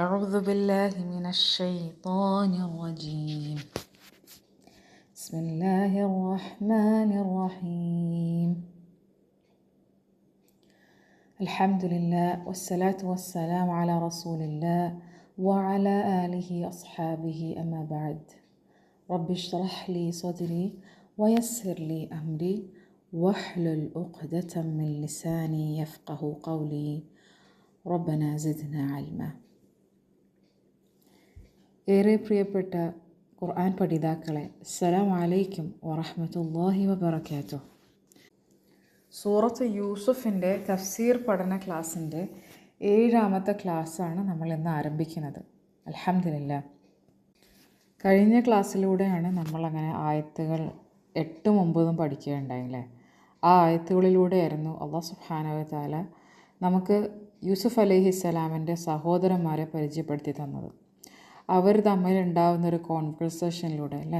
أعوذ بالله من الشيطان الرجيم بسم الله الرحمن الرحيم الحمد لله والصلاة والسلام على رسول الله وعلى آله أصحابه أما بعد رب اشرح لي صدري ويسر لي أمري واحلل عقدة من لساني يفقه قولي ربنا زدنا علما. ഏറെ പ്രിയപ്പെട്ട ഖുർആൻ പഠിതാക്കളെ, അസ്സലാമു അലൈക്കും വറഹ്മത്തുള്ളാഹി വബറകാതുഹു. സൂറത്ത് യൂസുഫിൻ്റെ തഫ്സീർ പഠന ക്ലാസ്സിൻ്റെ 7ാമത്തെ ക്ലാസ്സാണ് നമ്മൾ ഇന്ന് ആരംഭിക്കുന്നത്. അൽഹംദുലില്ലാ. കഴിഞ്ഞ ക്ലാസ്സിലൂടെയാണ് നമ്മളങ്ങനെ ആയത്തുകൾ 8ഉം 9ഉം പഠിക്കുകയുണ്ടായില്ലേ. ആ ആയത്തുകളിലൂടെയായിരുന്നു അല്ലാഹു സുബ്ഹാനഹു വ തആല നമുക്ക് യൂസുഫ് അലൈഹിസ്സലാമിൻ്റെ സഹോദരന്മാരെ പരിചയപ്പെടുത്തി തന്നത്. അവർ തമ്മിലുണ്ടാവുന്നൊരു കോൺവെർസേഷനിലൂടെ അല്ലേ.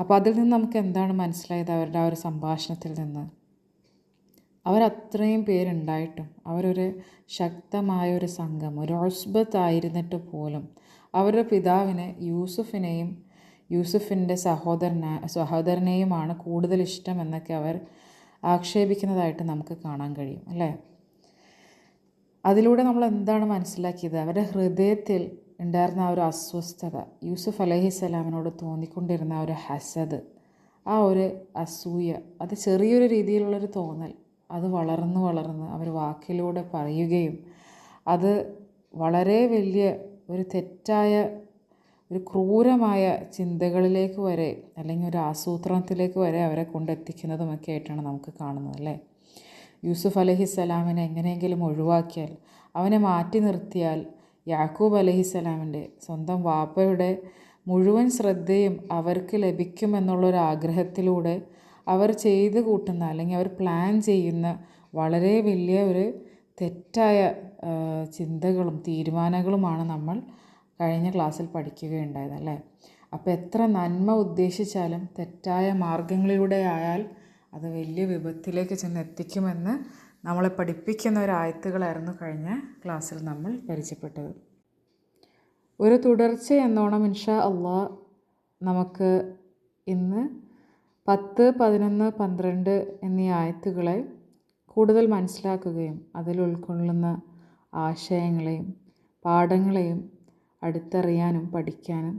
അപ്പോൾ അതിൽ നിന്ന് നമുക്ക് എന്താണ് മനസ്സിലായത്? അവരുടെ ആ ഒരു സംഭാഷണത്തിൽ നിന്ന് അവരത്രയും പേരുണ്ടായിട്ടും അവരൊരു ശക്തമായൊരു സംഘം, ഒരു ഉസ്ബത്തായിരുന്നിട്ട് പോലും അവരുടെ പിതാവിനെ യൂസുഫിൻ്റെ സഹോദരനെയുമാണ് കൂടുതൽ ഇഷ്ടം എന്നൊക്കെ അവർ ആക്ഷേപിക്കുന്നതായിട്ട് നമുക്ക് കാണാൻ കഴിയും അല്ലേ. അതിലൂടെ നമ്മൾ എന്താണ് മനസ്സിലാക്കിയത്? അവരുടെ ഹൃദയത്തിൽ ഉണ്ടായിരുന്ന ആ ഒരു അസ്വസ്ഥത, യൂസുഫ് അലൈഹിസ്സലാമിനോട് തോന്നിക്കൊണ്ടിരുന്ന ആ ഒരു ഹസദ്, ആ ഒരു അസൂയ, അത് ചെറിയൊരു രീതിയിലുള്ളൊരു തോന്നൽ, അത് വളർന്ന് അവർ വാക്കിലൂടെ പറയുകയും അത് വളരെ വലിയ ഒരു തെറ്റായ ഒരു ക്രൂരമായ ചിന്തകളിലേക്ക് വരെ അല്ലെങ്കിൽ ഒരു ആസൂത്രണത്തിലേക്ക് വരെ അവരെ കൊണ്ടെത്തിക്കുന്നതുമൊക്കെ ആയിട്ടാണ് നമുക്ക് കാണുന്നത് അല്ലേ. യൂസുഫ് അലൈഹിസ്സലാമിനെ എങ്ങനെയെങ്കിലും ഒഴിവാക്കിയാൽ, അവനെ മാറ്റി നിർത്തിയാൽ യാക്കൂബ് അലൈഹിസ്സലാമിൻ്റെ സ്വന്തം വാപ്പയുടെ മുഴുവൻ ശ്രദ്ധയും അവർക്ക് ലഭിക്കുമെന്നുള്ളൊരു ആഗ്രഹത്തിലൂടെ അവർ ചെയ്ത് കൂട്ടുന്ന അല്ലെങ്കിൽ അവർ പ്ലാൻ ചെയ്യുന്ന വളരെ വലിയ ഒരു തെറ്റായ ചിന്തകളും തീരുമാനങ്ങളുമാണ് നമ്മൾ കഴിഞ്ഞ ക്ലാസ്സിൽ പഠിക്കുകയുണ്ടായത് അല്ലേ. അപ്പോൾ എത്ര നന്മ ഉദ്ദേശിച്ചാലും തെറ്റായ മാർഗങ്ങളിലൂടെ ആയാൽ അത് വലിയ വിപത്തിലേക്ക് ചെന്ന് എത്തിക്കുമെന്ന് നമ്മളെ പഠിപ്പിക്കുന്ന ഒരു ആയത്തുകളായിരുന്നു കഴിഞ്ഞ ക്ലാസ്സിൽ നമ്മൾ പരിചയപ്പെട്ടത്. ഒരു തുടർച്ച എന്നോണം ഇൻഷാ അള്ളാഹ് നമുക്ക് ഇന്ന് 10, 11, 12 എന്നീ ആയത്തുകളെ കൂടുതൽ മനസ്സിലാക്കുകയും അതിൽ ഉൾക്കൊള്ളുന്ന ആശയങ്ങളെയും പാഠങ്ങളെയും അടുത്തറിയാനും പഠിക്കാനും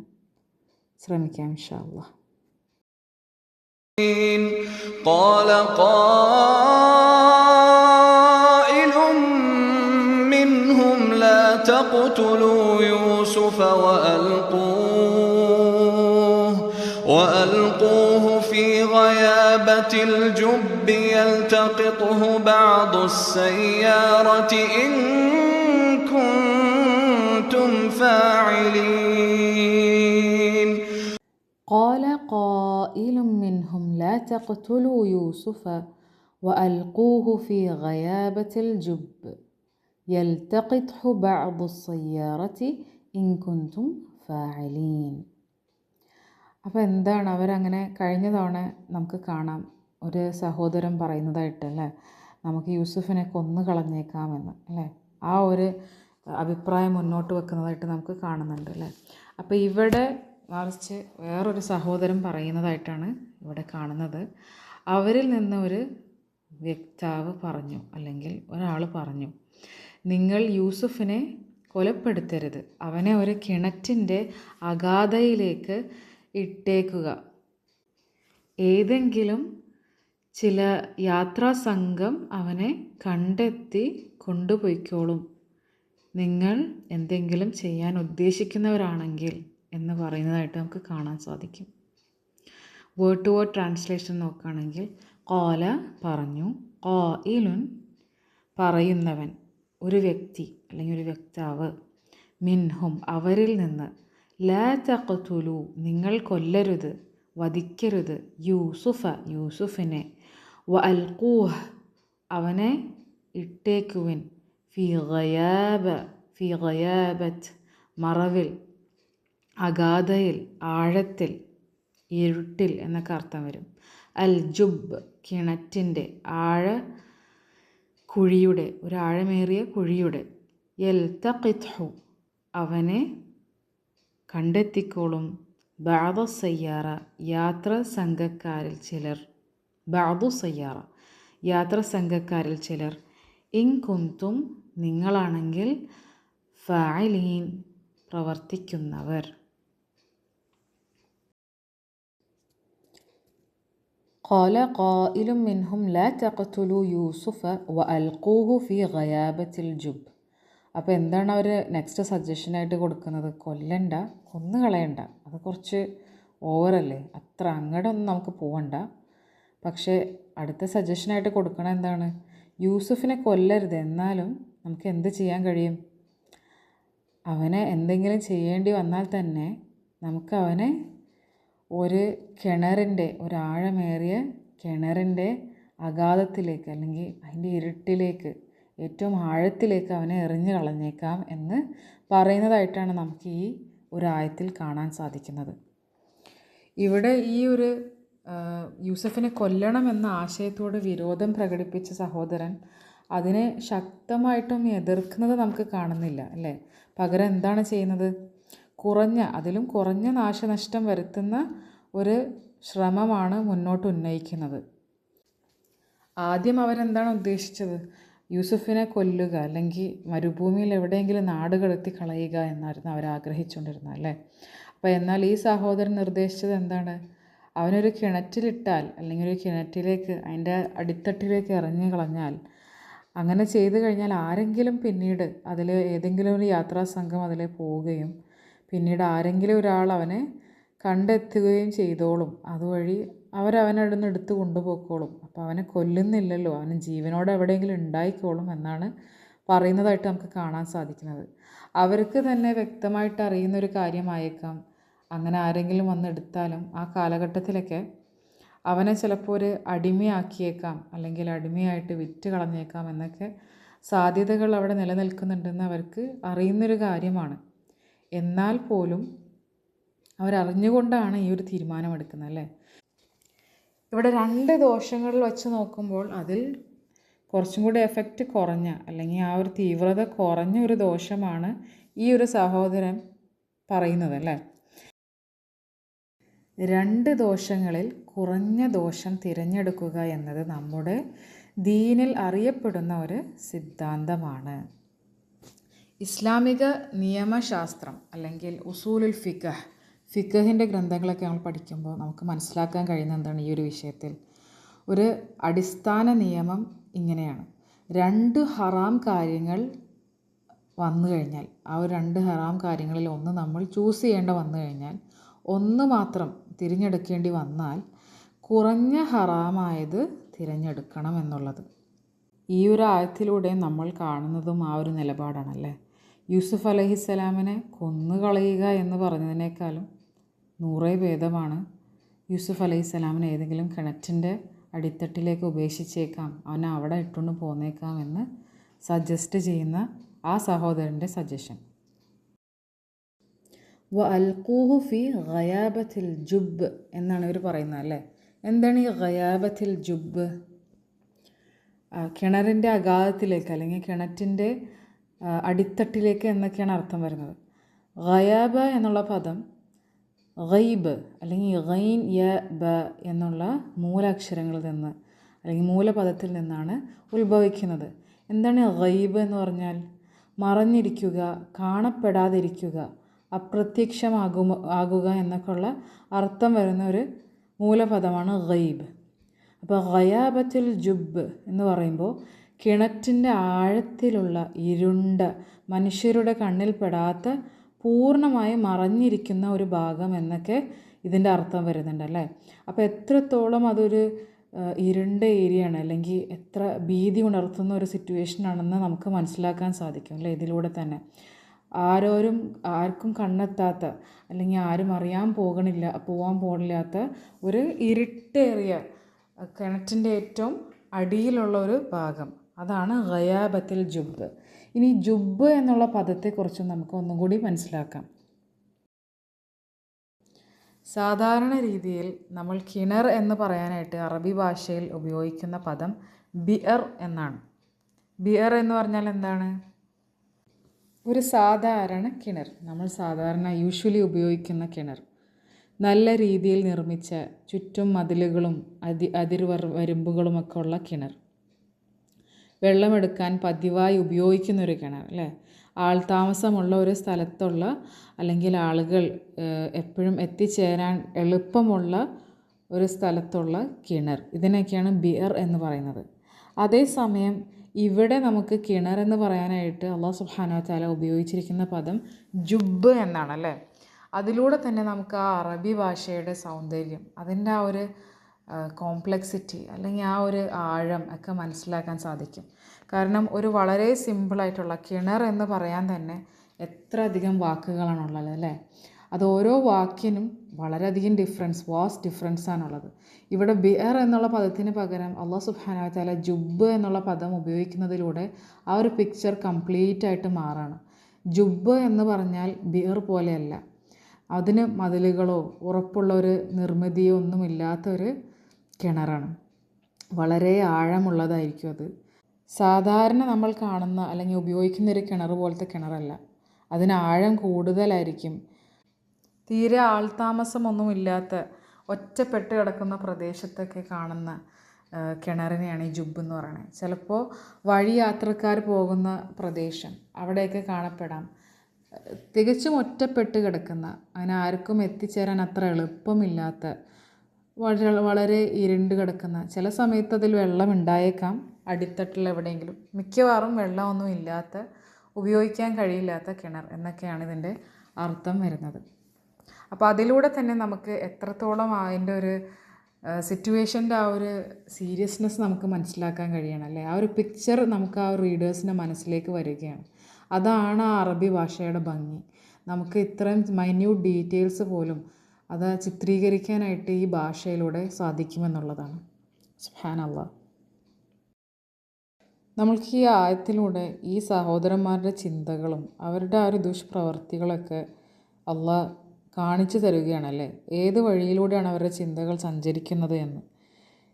ശ്രമിക്കാം ഇൻഷാ അള്ളാഹ്. قال قائل منهم لا تقتلوا يوسف وألقوه في غيابة الجب يلتقطه بعض السيارة إن كنتم فاعلين. قال قائل منهم لا تقتلوا يوسف وألقوه في غيابة الجب يلتقطه بعض السيارة إن كنتم فاعلين. അപ്പോൾ എന്താണ് അവരങ്ങനെ കഴിഞ്ഞ തവണ നമുക്ക് കാണാം, ഒരു സഹോദരൻ പറയുന്നതായിട്ടല്ലേ, നമുക്ക് യൂസുഫിനെ കൊന്നു കളഞ്ഞേക്കാമെന്ന് അല്ലേ. ആ ഒരു അഭിപ്രായം മുന്നോട്ട് വെക്കുന്നതായിട്ട് നമുക്ക് കാണുന്നുണ്ട് അല്ലേ. അപ്പോൾ ഇവിടെ മറിച്ച് വേറൊരു സഹോദരൻ പറയുന്നതായിട്ടാണ് ഇവിടെ കാണുന്നത്. അവരിൽ നിന്ന് ഒരു വ്യക്താവ് പറഞ്ഞു, അല്ലെങ്കിൽ ഒരാൾ പറഞ്ഞു, നിങ്ങൾ യൂസുഫിനെ കൊലപ്പെടുത്തരുത്, അവനെ ഒരു കിണറ്റിൻ്റെ അഗാധയിലേക്ക് ഇട്ടേക്കുക. ഏതെങ്കിലും ചില യാത്രാ സംഘം അവനെ കണ്ടെത്തി കൊണ്ടുപോയിക്കോളും, നിങ്ങൾ എന്തെങ്കിലും ചെയ്യാൻ ഉദ്ദേശിക്കുന്നവരാണെങ്കിൽ എന്ന് പറയുന്നതായിട്ട് നമുക്ക് കാണാൻ സാധിക്കും. വേർഡ് ടു വേർഡ് ട്രാൻസ്ലേഷൻ നോക്കുകയാണെങ്കിൽ ഖാല പറഞ്ഞു, ഖായിലുൻ പറയുന്നവൻ, ഒരു വ്യക്തി അല്ലെങ്കിൽ ഒരു വ്യക്താവ്, മിൻഹും അവരിൽ നിന്ന്, ലാ തഖ്തുലു നിങ്ങൾ കൊല്ലരുത്, വധിക്കരുത്, യൂസുഫിനെ, വഅൽഖൂഹ് അവനെ ഇട്ടേക്കുവിൻ, ഫി ഗയാബത്ത് മറവിൽ, അഗാധയിൽ ആഴത്തിൽ, ഇരുട്ടിൽ എന്നൊക്കെ അർത്ഥം വരും. അൽ ജുബ് കിണറ്റിൻ്റെ, കുഴിയുടെ, ഒരാഴമേറിയ കുഴിയുടെ, യൽതഖിത്ഹു അവനെ കണ്ടെത്തിക്കോളും. ബഅദു സയ്യാറ യാത്ര സംഘക്കാരിൽ ചിലർ, ബഅദു സയ്യാറ യാത്ര സംഘക്കാരിൽ ചിലർ, ഇൻ കുന്തും നിങ്ങളാണെങ്കിൽ, ഫാഇലീൻ പ്രവർത്തിക്കുന്നവർ. ഖാല ഖായിലും മിൻഹും ലാ തഖ്തുലു യൂസുഫ വഅൽഖൂഹു ഫീ ഗയാബത്തിൽ ജുബ്. അപ്പോൾ എന്താണ് അവർ നെക്സ്റ്റ് സജഷനായിട്ട് കൊടുക്കുന്നത്? കൊല്ലണ്ട, കൊന്നു കളയണ്ട, അത് കുറച്ച് ഓവറല്ലേ, അത്ര അങ്ങോട്ടൊന്നും നമുക്ക് പോകണ്ട. പക്ഷേ അടുത്ത സജഷനായിട്ട് കൊടുക്കണം എന്താണ്? യൂസുഫിനെ കൊല്ലരുത്, എന്നാലും നമുക്ക് എന്ത് ചെയ്യാൻ കഴിയും? അവനെ എന്തെങ്കിലും ചെയ്യേണ്ടി വന്നാൽ തന്നെ നമുക്ക് അവനെ ഒരു കിണറിൻ്റെ, ഒരാഴമേറിയ കിണറിൻ്റെ അഗാധത്തിലേക്ക്, അല്ലെങ്കിൽ അതിൻ്റെ ഇരുട്ടിലേക്ക്, ഏറ്റവും ആഴത്തിലേക്ക് അവനെ എറിഞ്ഞു കളഞ്ഞേക്കാം എന്ന് പറയുന്നതായിട്ടാണ് നമുക്ക് ഈ ഒരു ആയത്തിൽ കാണാൻ സാധിക്കുന്നത്. ഇവിടെ ഈ ഒരു യൂസഫിനെ കൊല്ലണമെന്ന ആശയത്തോട് വിരോധം പ്രകടിപ്പിച്ച സഹോദരൻ അതിനെ ശക്തമായിട്ടും എതിർക്കുന്നത് നമുക്ക് കാണുന്നില്ല അല്ലേ. പകരം എന്താണ് ചെയ്യുന്നത്? അതിലും കുറഞ്ഞ നാശനഷ്ടം വരുത്തുന്ന ഒരു ശ്രമമാണ് മുന്നോട്ട് ഉന്നയിക്കുന്നത്. ആദ്യം അവരെന്താണ് ഉദ്ദേശിച്ചത്? യൂസുഫിനെ കൊല്ലുക, അല്ലെങ്കിൽ മരുഭൂമിയിൽ എവിടെയെങ്കിലും നാട് കടത്തി കളയുക എന്നായിരുന്നു അവർ ആഗ്രഹിച്ചുകൊണ്ടിരുന്നത് അല്ലേ. അപ്പോൾ എന്നാൽ ഈ സഹോദരൻ നിർദ്ദേശിച്ചത് എന്താണ്? അവനൊരു കിണറ്റിലിട്ടാൽ, അല്ലെങ്കിൽ ഒരു കിണറ്റിലേക്ക്, അതിൻ്റെ അടിത്തട്ടിലേക്ക് എറിഞ്ഞു കളഞ്ഞാൽ, അങ്ങനെ ചെയ്തു കഴിഞ്ഞാൽ ആരെങ്കിലും പിന്നീട് അതിൽ ഏതെങ്കിലും ഒരു യാത്രാ സംഘം അതിൽ പോവുകയും പിന്നീട് ആരെങ്കിലും ഒരാൾ അവനെ കണ്ടെത്തുകയും ചെയ്തോളും. അതുവഴി അവനവിടെ നിന്ന് എടുത്ത് കൊണ്ടുപോയിക്കോളും. അപ്പോൾ അവനെ കൊല്ലുന്നില്ലല്ലോ, അവന് ജീവനോടെ എവിടെയെങ്കിലും ഉണ്ടായിക്കോളും എന്നാണ് പറയുന്നതായിട്ട് നമുക്ക് കാണാൻ സാധിക്കുന്നത്. അവർക്ക് തന്നെ വ്യക്തമായിട്ട് അറിയുന്നൊരു കാര്യമായേക്കാം, അങ്ങനെ ആരെങ്കിലും വന്നെടുത്താലും ആ കാലഘട്ടത്തിലൊക്കെ അവനെ ചിലപ്പോൾ ഒരു അടിമയാക്കിയേക്കാം, അല്ലെങ്കിൽ അടിമയായിട്ട് വിറ്റ് കളഞ്ഞേക്കാം എന്നൊക്കെ സാധ്യതകൾ അവിടെ നിലനിൽക്കുന്നുണ്ടെന്ന് അവർക്ക് അറിയുന്നൊരു കാര്യമാണ്. എന്നാൽ പോലും അവരറിഞ്ഞുകൊണ്ടാണ് ഈ ഒരു തീരുമാനമെടുക്കുന്നത് അല്ലേ. ഇവിടെ രണ്ട് ദോഷങ്ങളിൽ വെച്ച് നോക്കുമ്പോൾ അതിൽ കുറച്ചും കൂടി എഫക്റ്റ് കുറഞ്ഞ, അല്ലെങ്കിൽ ആ ഒരു തീവ്രത കുറഞ്ഞ ഒരു ദോഷമാണ് ഈ ഒരു സഹോദരൻ പറയുന്നത് അല്ലേ. രണ്ട് ദോഷങ്ങളിൽ കുറഞ്ഞ ദോഷം തിരഞ്ഞെടുക്കുക എന്നത് നമ്മുടെ ദീനിൽ അറിയപ്പെടുന്ന ഒരു സിദ്ധാന്തമാണ്. ഇസ്ലാമിക നിയമശാസ്ത്രം അല്ലെങ്കിൽ ഉസൂലുൽ ഫിഖഹിൻ്റെ ഗ്രന്ഥങ്ങളൊക്കെ നമ്മൾ പഠിക്കുമ്പോൾ നമുക്ക് മനസ്സിലാക്കാൻ കഴിയുന്ന എന്താണ് ഈ ഒരു വിഷയത്തിൽ? ഒരു അടിസ്ഥാന നിയമം ഇങ്ങനെയാണ്: 2 ഹറാം കാര്യങ്ങൾ വന്നു കഴിഞ്ഞാൽ, ആ ഒരു 2 ഹറാം കാര്യങ്ങളിൽ ഒന്ന് നമ്മൾ ചൂസ് ചെയ്യേണ്ട വന്നു കഴിഞ്ഞാൽ, ഒന്ന് മാത്രം തിരഞ്ഞെടുക്കേണ്ടി വന്നാൽ കുറഞ്ഞ ഹറാമായത് തിരഞ്ഞെടുക്കണം എന്നുള്ളത്. ഈ ഒരു ആയത്തിലൂടെ നമ്മൾ കാണുന്നതും ആ ഒരു നിലപാടാണല്ലേ. യൂസുഫ് അലൈഹിസ്സലാമിനെ കൊന്നുകളയുക എന്ന് പറഞ്ഞതിനേക്കാളും 100 ഭേദമാണ് യൂസുഫ് അലൈഹിസ്സലാമിനെ ഏതെങ്കിലും കിണറ്റിൻ്റെ അടിത്തട്ടിലേക്ക് ഉപേക്ഷിച്ചേക്കാം, അവനെ അവിടെ ഇട്ടുകൊണ്ട് പോന്നേക്കാം എന്ന് സജസ്റ്റ് ചെയ്യുന്ന ആ സഹോദരൻ്റെ സജഷൻ. വഅൽഖൂഹു ഫി ഗയാബത്തിൽ ജുബ് എന്നാണ് ഇവർ പറയുന്നത് അല്ലേ. എന്താണ് ഈ ഗയാബത്തിൽ ജുബ്? കിണറിൻ്റെ അഗാധത്തിലേക്ക്, അല്ലെങ്കിൽ കിണറ്റിൻ്റെ അടിത്തട്ടിലേക്ക് എന്നൊക്കെയാണ് അർത്ഥം വരുന്നത്. ഗയാബ എന്നുള്ള പദം ഗൈബ് അല്ലെങ്കിൽ ഗൈൻ യ ബ എന്നുള്ള മൂലാക്ഷരങ്ങളിൽ നിന്ന്, അല്ലെങ്കിൽ മൂലപദത്തിൽ നിന്നാണ് ഉത്ഭവിക്കുന്നത്. എന്താണ് ഗൈബ് എന്ന് പറഞ്ഞാൽ? മറഞ്ഞിരിക്കുക, കാണപ്പെടാതിരിക്കുക, അപ്രത്യക്ഷമാകുക എന്നൊക്കെയുള്ള അർത്ഥം വരുന്ന ഒരു മൂലപദമാണ് ഗൈബ്. അപ്പോൾ ഗയാബത്തുൽ ജുബ് എന്ന് പറയുമ്പോൾ കിണറ്റിൻ്റെ ആഴത്തിലുള്ള ഇരുണ്ട, മനുഷ്യരുടെ കണ്ണിൽപ്പെടാത്ത, പൂർണ്ണമായി മറഞ്ഞിരിക്കുന്ന ഒരു ഭാഗം എന്നൊക്കെ ഇതിൻ്റെ അർത്ഥം വരുന്നുണ്ട് അല്ലേ. അപ്പോൾ എത്രത്തോളം അതൊരു ഇരുണ്ട ഏരിയയാണ്, അല്ലെങ്കിൽ എത്ര ഭീതി ഉണർത്തുന്ന ഒരു സിറ്റുവേഷനാണെന്ന് നമുക്ക് മനസ്സിലാക്കാൻ സാധിക്കും അല്ലേ ഇതിലൂടെ തന്നെ. ആർക്കും കണ്ണെത്താത്ത, അല്ലെങ്കിൽ ആരും പോകാൻ പോകില്ലാത്ത ഒരു ഇരുട്ടേറിയ കിണറ്റിൻ്റെ ഏറ്റവും അടിയിലുള്ള ഒരു ഭാഗം, അതാണ് ഗയാബത്തിൽ ജുബ്. ഇനി ജുബ് എന്നുള്ള പദത്തെക്കുറിച്ച് നമുക്ക് ഒന്നും കൂടി മനസ്സിലാക്കാം. സാധാരണ രീതിയിൽ നമ്മൾ കിണർ എന്ന് പറയാനായിട്ട് അറബി ഭാഷയിൽ ഉപയോഗിക്കുന്ന പദം ബിയർ എന്നാണ്. ബിയർ എന്ന് പറഞ്ഞാൽ എന്താണ്? ഒരു സാധാരണ കിണർ, നമ്മൾ സാധാരണ യൂഷ്വലി ഉപയോഗിക്കുന്ന കിണർ, നല്ല രീതിയിൽ നിർമ്മിച്ച ചുറ്റും മതിലുകളും വരുമ്പുകളുമൊക്കെ ഉള്ള കിണർ, വെള്ളമെടുക്കാൻ പതിവായി ഉപയോഗിക്കുന്നൊരു കിണർ അല്ലേ, ആൾതാമസമുള്ള ഒരു സ്ഥലത്തുള്ള അല്ലെങ്കിൽ ആളുകൾ എപ്പോഴും എത്തിച്ചേരാൻ എളുപ്പമുള്ള ഒരു സ്ഥലത്തുള്ള കിണർ, ഇതിനൊക്കെയാണ് ബിയർ എന്ന് പറയുന്നത്. അതേസമയം ഇവിടെ നമുക്ക് കിണർ എന്ന് പറയാനായിട്ട് അല്ലാഹു സുബ്ഹാനഹു വ തആല ഉപയോഗിച്ചിരിക്കുന്ന പദം ജുബ്ബ് എന്നാണ് അല്ലേ. അതിലൂടെ തന്നെ നമുക്ക് ആ അറബി ഭാഷയുടെ സൗന്ദര്യം, അതിൻ്റെ ആ ഒരു കോംപ്ലക്സിറ്റി അല്ലെങ്കിൽ ആ ഒരു ആഴം ഒക്കെ മനസ്സിലാക്കാൻ സാധിക്കും. കാരണം ഒരു വളരെ സിമ്പിളായിട്ടുള്ള കിണർ എന്ന് പറയാൻ തന്നെ എത്ര അധികം വാക്കുകളാണുള്ളത് അല്ലേ. അത് ഓരോ വാക്കിനും വളരെയധികം വാസ്റ്റ് ഡിഫറൻസ് ആണുള്ളത്. ഇവിടെ ബിയർ എന്നുള്ള പദത്തിന് പകരം അല്ലാഹു സുബ്ഹാനഹു വ തആല ജുബ്ബ് എന്നുള്ള പദം ഉപയോഗിക്കുന്നതിലൂടെ ആ ഒരു പിക്ചർ കംപ്ലീറ്റ് ആയിട്ട് മാറാണ്. ജുബ്ബ് എന്ന് പറഞ്ഞാൽ ബിയർ പോലെയല്ല, അതിന് മതിലുകളോ ഉറപ്പുള്ള ഒരു നിർമ്മിതിയോ ഒന്നുമില്ലാത്തൊരു കിണറാണ്. വളരെ ആഴമുള്ളതായിരിക്കും അത്. സാധാരണ നമ്മൾ കാണുന്ന അല്ലെങ്കിൽ ഉപയോഗിക്കുന്നൊരു കിണർ പോലത്തെ കിണറല്ല, അതിന് ആഴം കൂടുതലായിരിക്കും. തീരെ ആൾതാമസമൊന്നുമില്ലാത്ത ഒറ്റപ്പെട്ട് കിടക്കുന്ന പ്രദേശത്തൊക്കെ കാണുന്ന കിണറിനെയാണ് ഈ ജുബ്ബ് എന്ന് പറയുന്നത്. ചിലപ്പോൾ വഴി യാത്രക്കാർ പോകുന്ന പ്രദേശം അവിടെയൊക്കെ കാണപ്പെടാം. തികച്ചും ഒറ്റപ്പെട്ട് കിടക്കുന്ന, അങ്ങനെ ആർക്കും എത്തിച്ചേരാൻ അത്ര എളുപ്പമില്ലാത്ത, വളരെ ഇരുണ്ട് കിടക്കുന്ന, ചില സമയത്ത് അതിൽ വെള്ളം ഉണ്ടായേക്കാം അടിത്തട്ടിൽ എവിടെയെങ്കിലും, മിക്കവാറും വെള്ളമൊന്നും ഇല്ലാത്ത, ഉപയോഗിക്കാൻ കഴിയില്ലാത്ത കിണർ എന്നൊക്കെയാണ് ഇതിൻ്റെ അർത്ഥം വരുന്നത്. അപ്പോൾ അതിലൂടെ തന്നെ നമുക്ക് എത്രത്തോളം അതിൻ്റെ ഒരു സിറ്റുവേഷൻ്റെ ആ ഒരു സീരിയസ്നെസ് നമുക്ക് മനസ്സിലാക്കാൻ കഴിയണം അല്ലേ. ആ ഒരു പിക്ചർ നമുക്ക് ആ റീഡേഴ്സിൻ്റെ മനസ്സിലേക്ക് വരികയാണ്. അതാണ് ആ അറബി ഭാഷയുടെ ഭംഗി. നമുക്ക് ഇത്രയും മൈന്യൂട്ട് ഡീറ്റെയിൽസ് പോലും അത് ചിത്രീകരിക്കാനായിട്ട് ഈ ഭാഷയിലൂടെ സാധിക്കുമെന്നുള്ളതാണ്. സുബ്ഹാനല്ലാഹ്. നമ്മൾക്ക് ഈ ആയത്തിലൂടെ ഈ സഹോദരന്മാരുടെ ചിന്തകളും അവരുടെ ആ ഒരു ദുഷ്പ്രവർത്തികളൊക്കെ അള്ളാഹ് കാണിച്ചു തരികയാണല്ലേ. ഏത് വഴിയിലൂടെയാണ് അവരുടെ ചിന്തകൾ സഞ്ചരിക്കുന്നത് എന്ന്.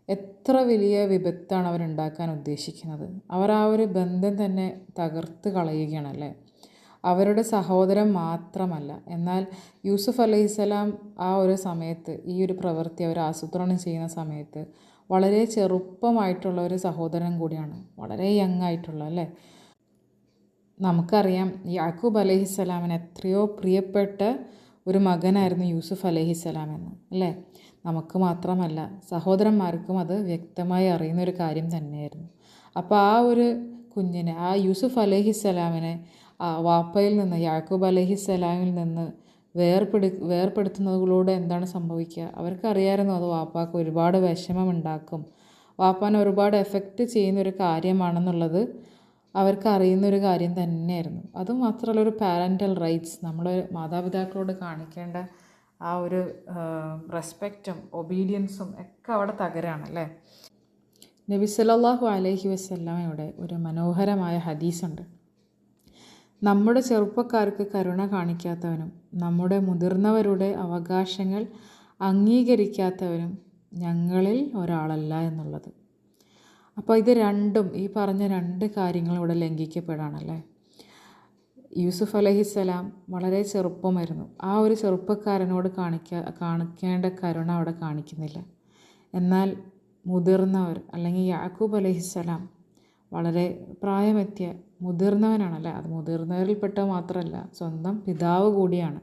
എത്ര വലിയ വിപത്താണ് അവരുണ്ടാക്കാൻ ഉദ്ദേശിക്കുന്നത്. അവർ ആ ഒരു ബന്ധം തന്നെ തകർത്ത് കളയുകയാണല്ലേ. അവരുടെ സഹോദരൻ മാത്രമല്ല, എന്നാൽ യൂസുഫ് അലൈഹിസ്സലാം ആ ഒരു സമയത്ത് ഈ ഒരു പ്രവൃത്തി അവർ ആസൂത്രണം ചെയ്യുന്ന സമയത്ത് വളരെ ചെറുപ്പമായിട്ടുള്ള ഒരു സഹോദരൻ കൂടിയാണ്, വളരെ യങ് ആയിട്ടുള്ള അല്ലേ. നമുക്കറിയാം യാക്കൂബ് അലൈഹിസ്സലാമിന് എത്രയോ പ്രിയപ്പെട്ട ഒരു മകനായിരുന്നു യൂസുഫ് അലൈഹിസ്സലാം എന്ന് അല്ലേ. നമുക്ക് മാത്രമല്ല സഹോദരന്മാർക്കും അത് വ്യക്തമായി അറിയുന്നൊരു കാര്യം തന്നെയായിരുന്നു. അപ്പോൾ ആ ഒരു കുഞ്ഞിനെ, ആ യൂസുഫ് അലൈഹിസ്സലാമിനെ വാപ്പയിൽ നിന്ന്, യാക്കൂബ് അലൈഹിസ്സലാമിൽ നിന്ന് വേർപെടുത്തുന്നതിലൂടെ എന്താണ് സംഭവിക്കുക? അവർക്കറിയാമായിരുന്നു അത് വാപ്പാക്ക് ഒരുപാട് വിഷമമുണ്ടാക്കും, വാപ്പാനെ ഒരുപാട് എഫക്റ്റ് ചെയ്യുന്നൊരു കാര്യമാണെന്നുള്ളത് അവർക്ക് അറിയുന്നൊരു കാര്യം തന്നെയായിരുന്നു. അതുമാത്രമല്ല ഒരു പാരൻ്റൽ റൈറ്റ്സ്, നമ്മൾ മാതാപിതാക്കളോട് കാണിക്കേണ്ട ആ ഒരു റെസ്പെക്റ്റും ഒബീഡിയൻസും ഒക്കെ അവിടെ തകരാണല്ലേ. നബി സല്ലല്ലാഹു അലൈഹി വസല്ലമയുടെ ഒരു മനോഹരമായ ഹദീസുണ്ട്. നമ്മുടെ ചെറുപ്പക്കാർക്ക് കരുണ കാണിക്കാത്തവനും നമ്മുടെ മുതിർന്നവരുടെ അവകാശങ്ങൾ അംഗീകരിക്കാത്തവനും ഞങ്ങളിൽ ഒരാളല്ല എന്നുള്ളത്. അപ്പോൾ ഇത് രണ്ടും, ഈ പറഞ്ഞ രണ്ട് കാര്യങ്ങളും ഇവിടെ ലംഘിക്കപ്പെടാണല്ലേ. യൂസുഫ് അലൈഹിസ്സലാം വളരെ ചെറുപ്പമായിരുന്നു. ആ ഒരു ചെറുപ്പക്കാരനോട് കാണിക്കേണ്ട കരുണ അവിടെ കാണിക്കുന്നില്ല. എന്നാൽ മുതിർന്നവർ അല്ലെങ്കിൽ യാക്കൂബ് അലൈഹിസ്സലാം വളരെ പ്രായമെത്തിയ മുതിർന്നവനാണല്ലേ. അത് മുതിർന്നവരിൽപ്പെട്ട മാത്രമല്ല, സ്വന്തം പിതാവ് കൂടിയാണ്.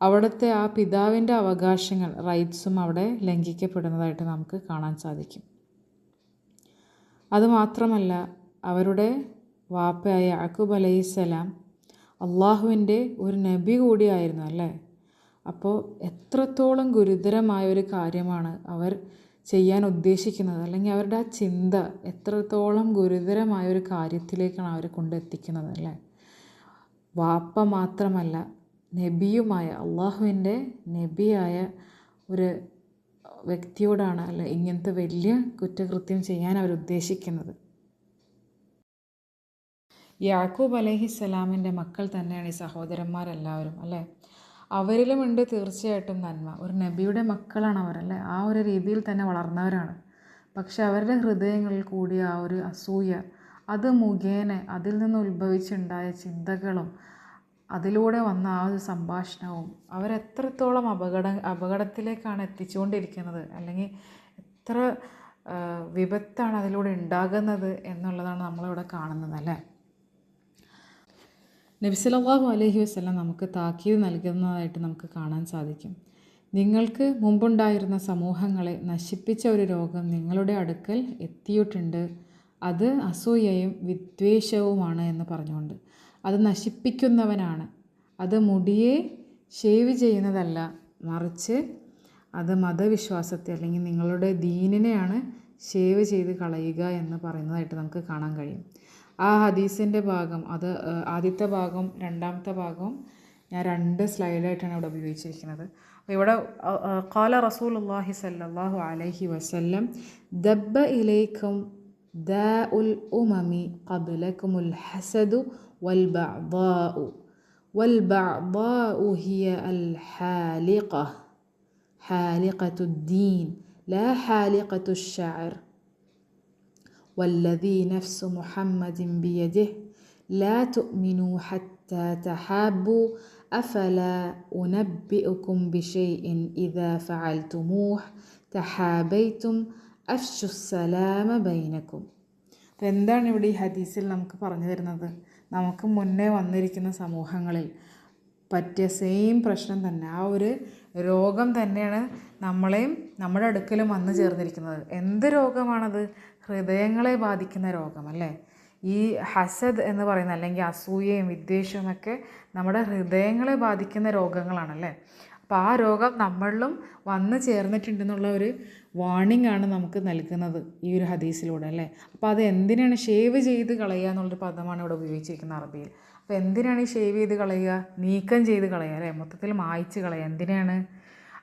അവിടുത്തെ ആ പിതാവിൻ്റെ അവകാശങ്ങൾ, റൈറ്റ്സും അവിടെ ലംഘിക്കപ്പെടുന്നതായിട്ട് നമുക്ക് കാണാൻ സാധിക്കും. അതുമാത്രമല്ല, അവരുടെ വാപ്പയായ യാക്കൂബ് അലൈഹിസ്സലാം അള്ളാഹുവിൻ്റെ ഒരു നബി കൂടിയായിരുന്നു അല്ലേ. അപ്പോൾ എത്രത്തോളം ഗുരുതരമായ ഒരു കാര്യമാണ് അവർ ചെയ്യാൻ ഉദ്ദേശിക്കുന്നത്, അല്ലെങ്കിൽ അവരുടെ ആ ചിന്ത എത്രത്തോളം ഗുരുതരമായ ഒരു കാര്യത്തിലേക്കാണ് അവരെ കൊണ്ടെത്തിക്കുന്നത് അല്ലേ. വാപ്പ മാത്രമല്ല, നബിയുമായ, അള്ളാഹുവിൻ്റെ നബിയായ ഒരു വ്യക്തിയോടാണ് അല്ലെ ഇങ്ങനത്തെ വലിയ കുറ്റകൃത്യം ചെയ്യാൻ അവർ ഉദ്ദേശിക്കുന്നത്. യാക്കൂബ് അലൈഹിസ്സലാമിൻ്റെ മക്കൾ തന്നെയാണ് ഈ സഹോദരന്മാരെല്ലാവരും അല്ലേ. അവരിലുമുണ്ട് തീർച്ചയായിട്ടും നന്മ. ഒരു നബിയുടെ മക്കളാണ് അവരല്ലേ, ആ ഒരു രീതിയിൽ തന്നെ വളർന്നവരാണ്. പക്ഷെ അവരുടെ ഹൃദയങ്ങളിൽ കൂടി ആ ഒരു അസൂയ, അത് മുഖേന അതിൽ നിന്ന് ഉത്ഭവിച്ചുണ്ടായ ചിന്തകളും അതിലൂടെ വന്ന ആ ഒരു സംഭാഷണവും അവരെത്രത്തോളം അപകടത്തിലേക്കാണ് എത്തിച്ചുകൊണ്ടിരിക്കുന്നത്, അല്ലെങ്കിൽ എത്ര വിപത്താണ് അതിലൂടെ ഉണ്ടാകുന്നത് എന്നുള്ളതാണ് നമ്മളിവിടെ കാണുന്നത് അല്ലേ. നബി സല്ലല്ലാഹു അലൈഹി വസല്ലം നമുക്ക് താക്കീത് നൽകുന്നതായിട്ട് നമുക്ക് കാണാൻ സാധിക്കും. നിങ്ങൾക്ക് മുമ്പുണ്ടായിരുന്ന സമൂഹങ്ങളെ നശിപ്പിച്ച ഒരു രോഗം നിങ്ങളുടെ അടുക്കൽ എത്തിയിട്ടുണ്ട്. അത് അസൂയയും വിദ്വേഷവുമാണ് എന്ന് പറഞ്ഞുകൊണ്ട്, അത് നശിപ്പിക്കുന്നവനാണ്. അത് മുടിയെ ഷേവ് ചെയ്യുന്നതല്ല, മറിച്ച് അത് മതവിശ്വാസത്തെ അല്ലെങ്കിൽ നിങ്ങളുടെ ദീനിനെയാണ് ഷേവ് ചെയ്ത് കളയുക എന്ന് പറയുന്നതായിട്ട് നമുക്ക് കാണാൻ കഴിയും. ആ ഹദീസിൻ്റെ ഭാഗം, അത് ആദ്യത്തെ ഭാഗം രണ്ടാമത്തെ ഭാഗവും ഞാൻ 2 സ്ലൈഡായിട്ടാണ് ഇവിടെ ഉപയോഗിച്ചിരിക്കുന്നത്. അപ്പോൾ ഇവിടെ ഖാല റസൂലുള്ളാഹി സ്വല്ലല്ലാഹു അലൈഹി വസല്ലം ദബ്ബ ഇലൈക്കും ദാഉൽ ഉമമി ഖബ്ലകുമുൽ ഹസദു വൽ ബഅ്ദാഉ ഹിയ അൽ ഹാലിഖത്തുദ്ദീൻ ലാ ഹാലിഖത്തുശ്ശഅർ والذي نفس محمد بيده لا تؤمنوا حتى تحابوا أفلا أنبئكم بشيء إذا فعلتموه تحابيتم أفشوا السلام بينكم. അപ്പോൾ എന്താണ് ഇവിടെ ഈ ഹദീസിൽ നമുക്ക് പറഞ്ഞു തരുന്നത്? നമുക്ക് മുന്നേ വന്നിരിക്കുന്ന സമൂഹങ്ങളിൽ പറ്റിയ സെയിം പ്രശ്നം തന്നെ, ആ ഒരു രോഗം തന്നെയാണ് നമ്മളെയും നമ്മുടെ അടുക്കലും വന്നു ചേർന്നിരിക്കുന്നത്. എന്ത് രോഗമാണത്? ഹൃദയങ്ങളെ ബാധിക്കുന്ന രോഗം അല്ലേ. ഈ ഹസദ് എന്ന് പറയുന്ന അല്ലെങ്കിൽ അസൂയയും വിദ്വേഷവും ഒക്കെ നമ്മുടെ ഹൃദയങ്ങളെ ബാധിക്കുന്ന രോഗങ്ങളാണല്ലേ. അപ്പോൾ ആ രോഗം നമ്മളിലും വന്നു ചേർന്നിട്ടുണ്ടെന്നുള്ള ഒരു വാർണിംഗ് ആണ് നമുക്ക് നൽകുന്നത് ഈ ഒരു ഹദീസിലൂടെ അല്ലേ. അപ്പോൾ അത് എന്തിനാണ് ഷേവ് ചെയ്ത് കളയുക എന്നുള്ളൊരു പദമാണ് ഇവിടെ ഉപയോഗിച്ചിരിക്കുന്നത് അറബിയിൽ. അപ്പോൾ എന്തിനാണ് ഈ ഷേവ് ചെയ്ത് കളയുക? നീക്കം ചെയ്ത് കളയുക അല്ലേ, മൊത്തത്തിൽ മായ്ച്ച് കളയുക. എന്തിനാണ്?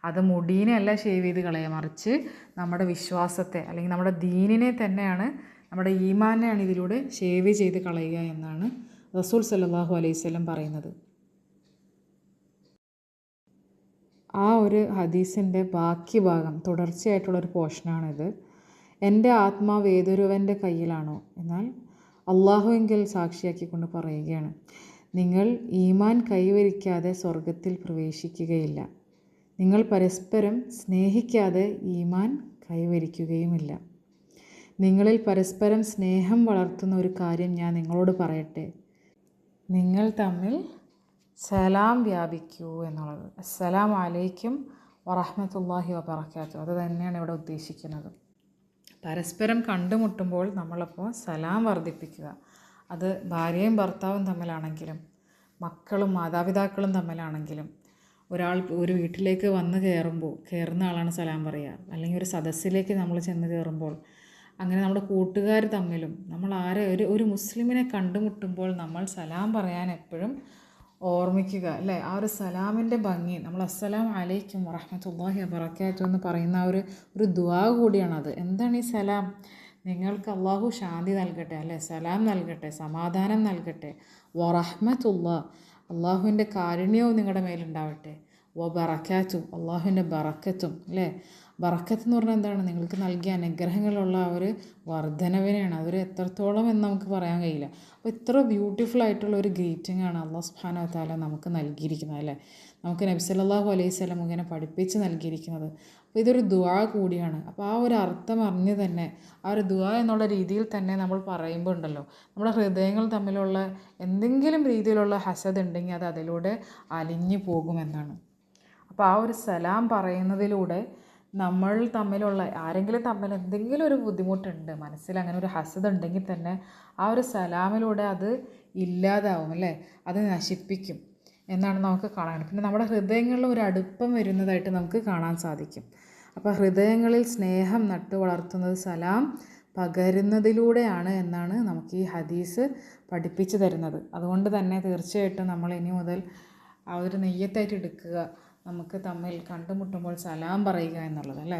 അത് മുടീനെ അല്ല ഷേവ് ചെയ്ത് കളയുക, മറിച്ച് നമ്മുടെ വിശ്വാസത്തെ അല്ലെങ്കിൽ നമ്മുടെ ദീനിനെ തന്നെയാണ്, നമ്മുടെ ഈമാനെയാണ് ഇതിലൂടെ ഷേവ് ചെയ്ത് കളയുക എന്നാണ് റസൂൽ സല്ലല്ലാഹു അലൈഹി വസല്ലം പറയുന്നത്. ആ ഒരു ഹദീസിൻ്റെ ബാക്കി ഭാഗം തുടർച്ചയായിട്ടുള്ളൊരു പോർഷനാണിത്. എൻ്റെ ആത്മാവ് ഏതൊരുവൻ്റെ കയ്യിലാണോ, എന്നാൽ അള്ളാഹുവെങ്കിൽ സാക്ഷിയാക്കിക്കൊണ്ട് പറയുകയാണ്, നിങ്ങൾ ഈമാൻ കൈവരിക്കാതെ സ്വർഗത്തിൽ പ്രവേശിക്കുകയില്ല. നിങ്ങൾ പരസ്പരം സ്നേഹിക്കാതെ ഈമാൻ കൈവരിക്കുകയുമില്ല. നിങ്ങളിൽ പരസ്പരം സ്നേഹം വളർത്തുന്ന ഒരു കാര്യം ഞാൻ നിങ്ങളോട് പറയട്ടെ, നിങ്ങൾ തമ്മിൽ സലാം വ്യാപിക്കൂ എന്നുള്ളത്. അസ്സലാമു അലൈക്കും വറഹ്മത്തുള്ളാഹി വബറകാതുഹു, അത് തന്നെയാണ് ഇവിടെ ഉദ്ദേശിക്കുന്നത്. പരസ്പരം കണ്ടുമുട്ടുമ്പോൾ നമ്മളപ്പോൾ സലാം വർദ്ധിപ്പിക്കുക. അത് ഭാര്യയും ഭർത്താവും തമ്മിലാണെങ്കിലും മക്കളും മാതാപിതാക്കളും തമ്മിലാണെങ്കിലും, ഒരാൾ ഒരു വീട്ടിലേക്ക് വന്ന് കയറുന്ന ആളാണ് സലാം പറയുക, അല്ലെങ്കിൽ ഒരു സദസ്സിലേക്ക് നമ്മൾ ചെന്ന് കയറുമ്പോൾ, അങ്ങനെ നമ്മുടെ കൂട്ടുകാർ തമ്മിലും നമ്മൾ ഒരു മുസ്ലിമിനെ കണ്ടുമുട്ടുമ്പോൾ നമ്മൾ സലാം പറയാൻ എപ്പോഴും ഓർമ്മിക്കുക അല്ലേ. ആ ഒരു സലാമിൻ്റെ ഭംഗി, നമ്മൾ അസ്സലാമു അലൈക്കും വറഹ്മത്തുള്ളാഹി വബറകാതുഹു എന്ന് പറയുന്ന ഒരു ദുആ കൂടിയാണത്. എന്താണ് ഈ സലാം? നിങ്ങൾക്ക് അള്ളാഹു ശാന്തി നൽകട്ടെ അല്ലേ, സലാം നൽകട്ടെ, സമാധാനം നൽകട്ടെ. വറഹ്മത്തുള്ളാഹ്, അള്ളാഹുവിൻ്റെ കാരുണ്യവും നിങ്ങളുടെ മേലുണ്ടാവട്ടെ. വബറകാതുഹു, അള്ളാഹുവിൻ്റെ ബറക്കത്തും അല്ലേ. ബറക്കത്ത് എന്ന് പറഞ്ഞാൽ എന്താണ്? നിങ്ങൾക്ക് നൽകിയ അനുഗ്രഹങ്ങളുള്ള ആ ഒരു വർധനവിനെയാണ്. അതൊരു എത്രത്തോളം എന്ന് നമുക്ക് പറയാൻ കഴിയില്ല. അപ്പോൾ ഇത്ര ബ്യൂട്ടിഫുൾ ആയിട്ടുള്ള ഒരു ഗ്രീറ്റിംഗ് ആണ് അല്ലാഹു സുബ്ഹാനഹു വ തആല നമുക്ക് നൽകിയിരിക്കുന്നത് അല്ലേ. നമുക്ക് നബി സല്ലല്ലാഹു അലൈഹി വസല്ലം ഇങ്ങനെ പഠിപ്പിച്ച് നൽകിയിരിക്കുന്നത്. അപ്പോൾ ഇതൊരു ദുആ കൂടിയാണ്. അപ്പോൾ ആ ഒരു അർത്ഥം അറിഞ്ഞ് തന്നെ, ആ ഒരു ദുആ എന്നുള്ള രീതിയിൽ തന്നെ നമ്മൾ പറയുമ്പോൾ ഉണ്ടല്ലോ, നമ്മുടെ ഹൃദയങ്ങൾ തമ്മിലുള്ള എന്തെങ്കിലും രീതിയിലുള്ള ഹസദ് ഉണ്ടെങ്കിൽ അത് അതിലൂടെ അലിഞ്ഞു പോകുമെന്നാണ്. അപ്പോൾ ആ ഒരു സലാം പറയുന്നതിലൂടെ നമ്മൾ തമ്മിലുള്ള ആരെങ്കിലും തമ്മിൽ എന്തെങ്കിലും ഒരു ബുദ്ധിമുട്ടുണ്ട്, മനസ്സിൽ അങ്ങനെ ഒരു ഹസദ് ഉണ്ടെങ്കിൽ തന്നെ ആ ഒരു സലാമിലൂടെ അത് ഇല്ലാതാവും അല്ലേ, അത് നശിപ്പിക്കും എന്നാണ് നമുക്ക് കാണാൻ. പിന്നെ നമ്മുടെ ഹൃദയങ്ങളിൽ ഒരു അടുപ്പം വരുന്നതായിട്ട് നമുക്ക് കാണാൻ സാധിക്കും. അപ്പോൾ ഹൃദയങ്ങളിൽ സ്നേഹം നട്ടു വളർത്തുന്നത് സലാം പകരുന്നതിലൂടെയാണ് എന്നാണ് നമുക്ക് ഈ ഹദീസ് പഠിപ്പിച്ചു തരുന്നത്. അതുകൊണ്ട് തന്നെ തീർച്ചയായിട്ടും നമ്മൾ ഇനി മുതൽ ആ ഒരു നെയ്യത്തായിട്ട് എടുക്കുക, നമുക്ക് തമ്മിൽ കണ്ടുമുട്ടുമ്പോൾ സലാം പറയുക എന്നുള്ളത് അല്ലേ.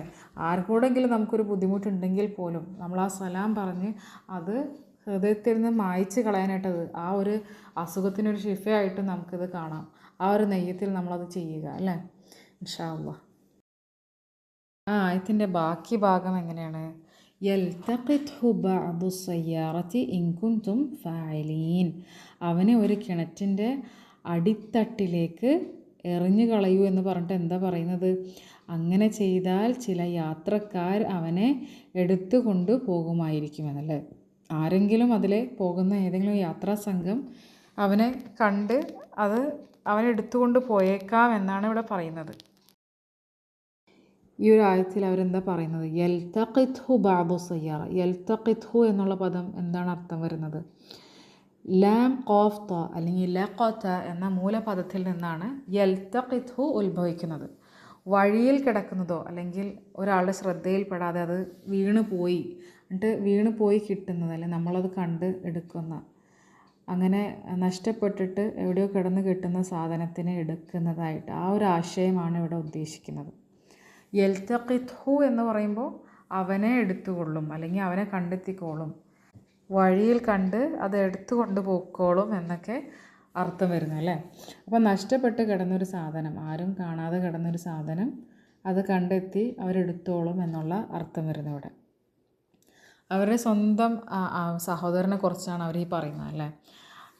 ആർക്കൂടെങ്കിലും നമുക്കൊരു ബുദ്ധിമുട്ടുണ്ടെങ്കിൽ പോലും നമ്മൾ ആ സലാം പറഞ്ഞ് അത് ഹൃദയത്തിൽ നിന്ന് മായ്ച്ച് കളയാനായിട്ടത് ആ ഒരു അസുഖത്തിനൊരു ശിഫയായിട്ട് നമുക്കിത് കാണാം. ആ ഒരു നെയ്യത്തിൽ നമ്മളത് ചെയ്യുക അല്ലേ, ഇൻഷാ അല്ലാഹ്. ആ ആയത്തിൻ്റെ ബാക്കി ഭാഗം എങ്ങനെയാണ്? യൽതഖിത്ഹു ബഅദു സയ്യാറത്തി ഇൻ കുൻതും ഫാഇലീൻ. അവനെ ഒരു കിണറ്റിൻ്റെ അടിത്തട്ടിലേക്ക് എറിഞ്ഞു കളയൂ എന്ന് പറഞ്ഞിട്ട് എന്താ പറയുന്നത്? അങ്ങനെ ചെയ്താൽ ചില യാത്രക്കാർ അവനെ എടുത്തുകൊണ്ട് പോകുമായിരിക്കുമെന്നല്ലേ. ആരെങ്കിലും അതിൽ പോകുന്ന ഏതെങ്കിലും യാത്രാ സംഘം അവനെ കണ്ട് അത് അവനെ എടുത്തുകൊണ്ട് പോയേക്കാം എന്നാണ് ഇവിടെ പറയുന്നത്. ഈ ഒരു ആയത്തിൽ അവരെന്താ പറയുന്നത്? യൽതഖിത്ഹു ബഅദു സയ്യാറ. യൽതഖിത്ഹു എന്നുള്ള പദം എന്താണ് അർത്ഥം വരുന്നത്? ലാം ഖാഫ് ത അല്ലെങ്കിൽ ലഖത എന്ന മൂലപദത്തിൽ നിന്നാണ് യൽതഖിത്ഹു ഉത്ഭവിക്കുന്നത്. വഴിയിൽ കിടക്കുന്നതോ അല്ലെങ്കിൽ ഒരാളുടെ ശ്രദ്ധയിൽപ്പെടാതെ അത് വീണ് പോയി കിട്ടുന്നത്, അല്ലെങ്കിൽ നമ്മളത് കണ്ട് എടുക്കുന്ന, അങ്ങനെ നഷ്ടപ്പെട്ടിട്ട് എവിടെയോ കിടന്ന് കിട്ടുന്ന സാധനത്തിനെ എടുക്കുന്നതായിട്ട് ആ ഒരു ആശയമാണ് ഇവിടെ ഉദ്ദേശിക്കുന്നത്. യൽതഖിത്ഹു എന്ന് പറയുമ്പോൾ അവനെ എടുത്തുകൊള്ളും അല്ലെങ്കിൽ അവനെ കണ്ടെത്തിക്കോളും, വഴിയിൽ കണ്ട് അത് എടുത്തു കൊണ്ടുപോയിക്കോളും എന്നൊക്കെ അർത്ഥം വരുന്നത് അല്ലേ. അപ്പോൾ നഷ്ടപ്പെട്ട് കിടന്നൊരു സാധനം, ആരും കാണാതെ കിടന്നൊരു സാധനം അത് കണ്ടെത്തി അവരെടുത്തോളും എന്നുള്ള അർത്ഥം വരുന്നു ഇവിടെ. അവരുടെ സ്വന്തം സഹോദരനെ കുറിച്ചാണ് അവർ ഈ പറയുന്നത് അല്ലേ.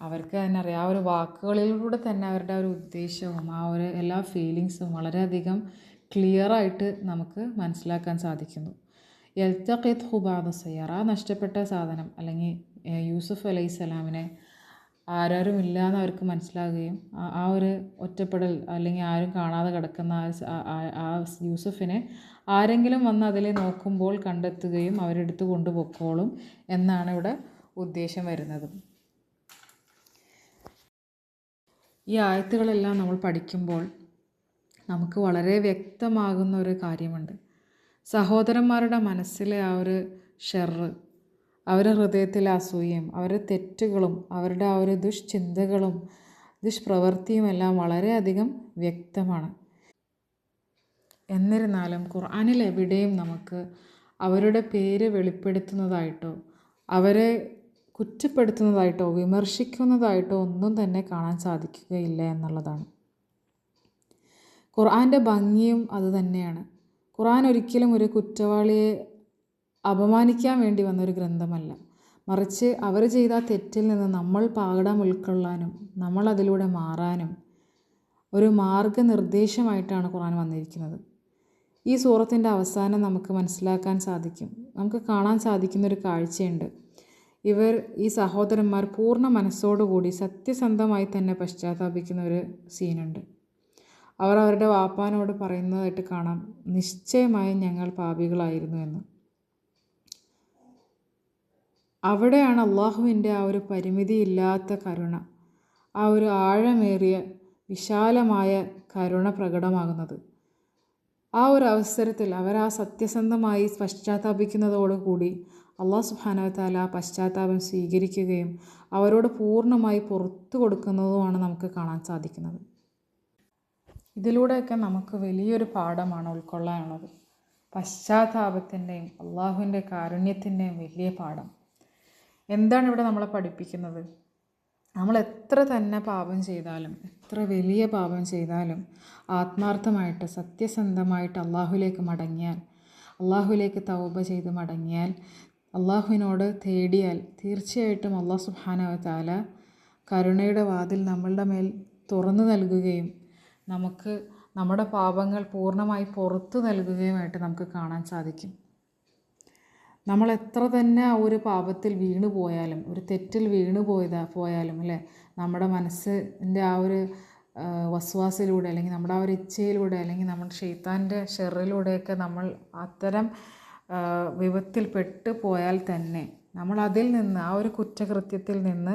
അവർക്ക് തന്നെ അറിയാം, ആ ഒരു വാക്കുകളിലൂടെ തന്നെ അവരുടെ ഒരു ഉദ്ദേശവും ആ ഒരു എല്ലാ ഫീലിങ്സും വളരെയധികം ക്ലിയറായിട്ട് നമുക്ക് മനസ്സിലാക്കാൻ സാധിക്കുന്നു. യൽതഖിത്ഹു ബഅദു സയ്യാറ, നഷ്ടപ്പെട്ട സാധനം അല്ലെങ്കിൽ യൂസുഫ് അലൈഹിസ്സലാമിനെ ആരും ഇല്ലയെന്ന് അവർക്ക് മനസ്സിലാകുകയും ആ ഒരു ഒറ്റപ്പെടൽ അല്ലെങ്കിൽ ആരും കാണാതെ കിടക്കുന്ന ആ യൂസുഫിനെ ആരെങ്കിലും വന്ന് അതിൽ നോക്കുമ്പോൾ കണ്ടെത്തുകയും അവരെടുത്ത് കൊണ്ടുപോയിക്കോളും എന്നാണ് ഇവിടെ ഉദ്ദേശം വരുന്നത്. ഈ ആയത്തുകളെല്ലാം നമ്മൾ പഠിക്കുമ്പോൾ നമുക്ക് വളരെ വ്യക്തമാകുന്ന ഒരു കാര്യമുണ്ട്. സഹോദരന്മാരുടെ മനസ്സിലെ ആ ഒരു ഷെറ്, അവരുടെ ഹൃദയത്തിലെ അസൂയയും അവരുടെ തെറ്റുകളും അവരുടെ ആ ഒരു ദുഷ്ചിന്തകളും ദുഷ്പ്രവൃത്തിയുമെല്ലാം വളരെയധികം വ്യക്തമാണ്. എന്നിരുന്നാലും ഖുർആനിൽ എവിടെയും നമുക്ക് അവരുടെ പേര് വെളിപ്പെടുത്തുന്നതായിട്ടോ അവരെ കുറ്റപ്പെടുത്തുന്നതായിട്ടോ വിമർശിക്കുന്നതായിട്ടോ ഒന്നും തന്നെ കാണാൻ സാധിക്കുകയില്ല എന്നുള്ളതാണ്. ഖുർആൻ്റെ ഭംഗിയും അതുതന്നെയാണ്. ഖുർആൻ ഒരിക്കലും ഒരു കുറ്റവാളിയെ അപമാനിക്കാൻ വേണ്ടി വന്നൊരു ഗ്രന്ഥമല്ല, മറിച്ച് അവർ ചെയ്ത തെറ്റിൽ നിന്ന് നമ്മൾ പാഠം ഉൾക്കൊള്ളാനും നമ്മൾ അതിലൂടെ മാറാനും ഒരു മാർഗനിർദ്ദേശമായിട്ടാണ് ഖുർആൻ വന്നിരിക്കുന്നത്. ഈ സൂറത്തിൻ്റെ അവസാനം നമുക്ക് മനസ്സിലാക്കാൻ സാധിക്കും, നമുക്ക് കാണാൻ സാധിക്കുന്നൊരു കാഴ്ചയുണ്ട്. ഈ സഹോദരന്മാർ പൂർണ്ണ മനസ്സോടുകൂടി സത്യസന്ധമായി തന്നെ പശ്ചാത്താപിക്കുന്ന ഒരു സീനുണ്ട്. അവർ അവരുടെ വാപ്പാനോട് പറയുന്നതായിട്ട് കാണാം, നിശ്ചയമായും ഞങ്ങൾ പാപികളായിരുന്നു എന്ന്. അവിടെയാണ് അള്ളാഹുവിൻ്റെ ആ ഒരു പരിമിതിയില്ലാത്ത കരുണ, ആ ഒരു ആഴമേറിയ വിശാലമായ കരുണ പ്രകടമാകുന്നത്. ആ ഒരു അവസരത്തിൽ അവർ ആ സത്യസന്ധമായി പശ്ചാത്താപിക്കുന്നതോടുകൂടി അള്ളാഹു സുബ്ഹാനഹു വ തആല ആ പശ്ചാത്താപം സ്വീകരിക്കുകയും അവരോട് പൂർണ്ണമായി പുറത്തു കൊടുക്കുന്നതുമാണ് നമുക്ക് കാണാൻ സാധിക്കുന്നത്. ഇതിലൂടെയൊക്കെ നമുക്ക് വലിയൊരു പാഠമാണ് ഉൾക്കൊള്ളാനുള്ളത്. പശ്ചാത്താപത്തിൻ്റെയും അള്ളാഹുവിൻ്റെ കാരുണ്യത്തിൻ്റെയും വലിയ പാഠം. എന്താണ് ഇവിടെ നമ്മളെ പഠിപ്പിക്കുന്നത്? നമ്മൾ എത്ര തന്നെ പാപം ചെയ്താലും, എത്ര വലിയ പാപം ചെയ്താലും ആത്മാർത്ഥമായിട്ട് സത്യസന്ധമായിട്ട് അള്ളാഹുവിലേക്ക് മടങ്ങിയാൽ, അള്ളാഹുവിലേക്ക് തൗബ ചെയ്ത് മടങ്ങിയാൽ, അള്ളാഹുവിനോട് തേടിയാൽ തീർച്ചയായിട്ടും അള്ളാഹു സുബ്ഹാനഹു വ തആല കരുണയുടെ വാതിൽ നമ്മളുടെ മേൽ തുറന്നു നൽകുകയും നമുക്ക് നമ്മുടെ പാപങ്ങൾ പൂർണ്ണമായി പുറത്തു നൽകുകയുമായിട്ട് നമുക്ക് കാണാൻ സാധിക്കും. നമ്മൾ എത്ര തന്നെ ആ ഒരു പാപത്തിൽ വീണു പോയാലും, ഒരു തെറ്റിൽ വീണു പോയാലും അല്ലേ, നമ്മുടെ മനസ്സിൻ്റെ ആ ഒരു വസ്വാസിലൂടെ അല്ലെങ്കിൽ നമ്മുടെ ആ ഒരു ഇച്ഛയിലൂടെ അല്ലെങ്കിൽ നമ്മുടെ ശൈത്താൻ്റെ ഷെറിലൂടെയൊക്കെ നമ്മൾ അത്തരം വിപത്തിൽ പെട്ടു പോയാൽ തന്നെ നമ്മൾ അതിൽ നിന്ന്, ആ ഒരു കുറ്റകൃത്യത്തിൽ നിന്ന്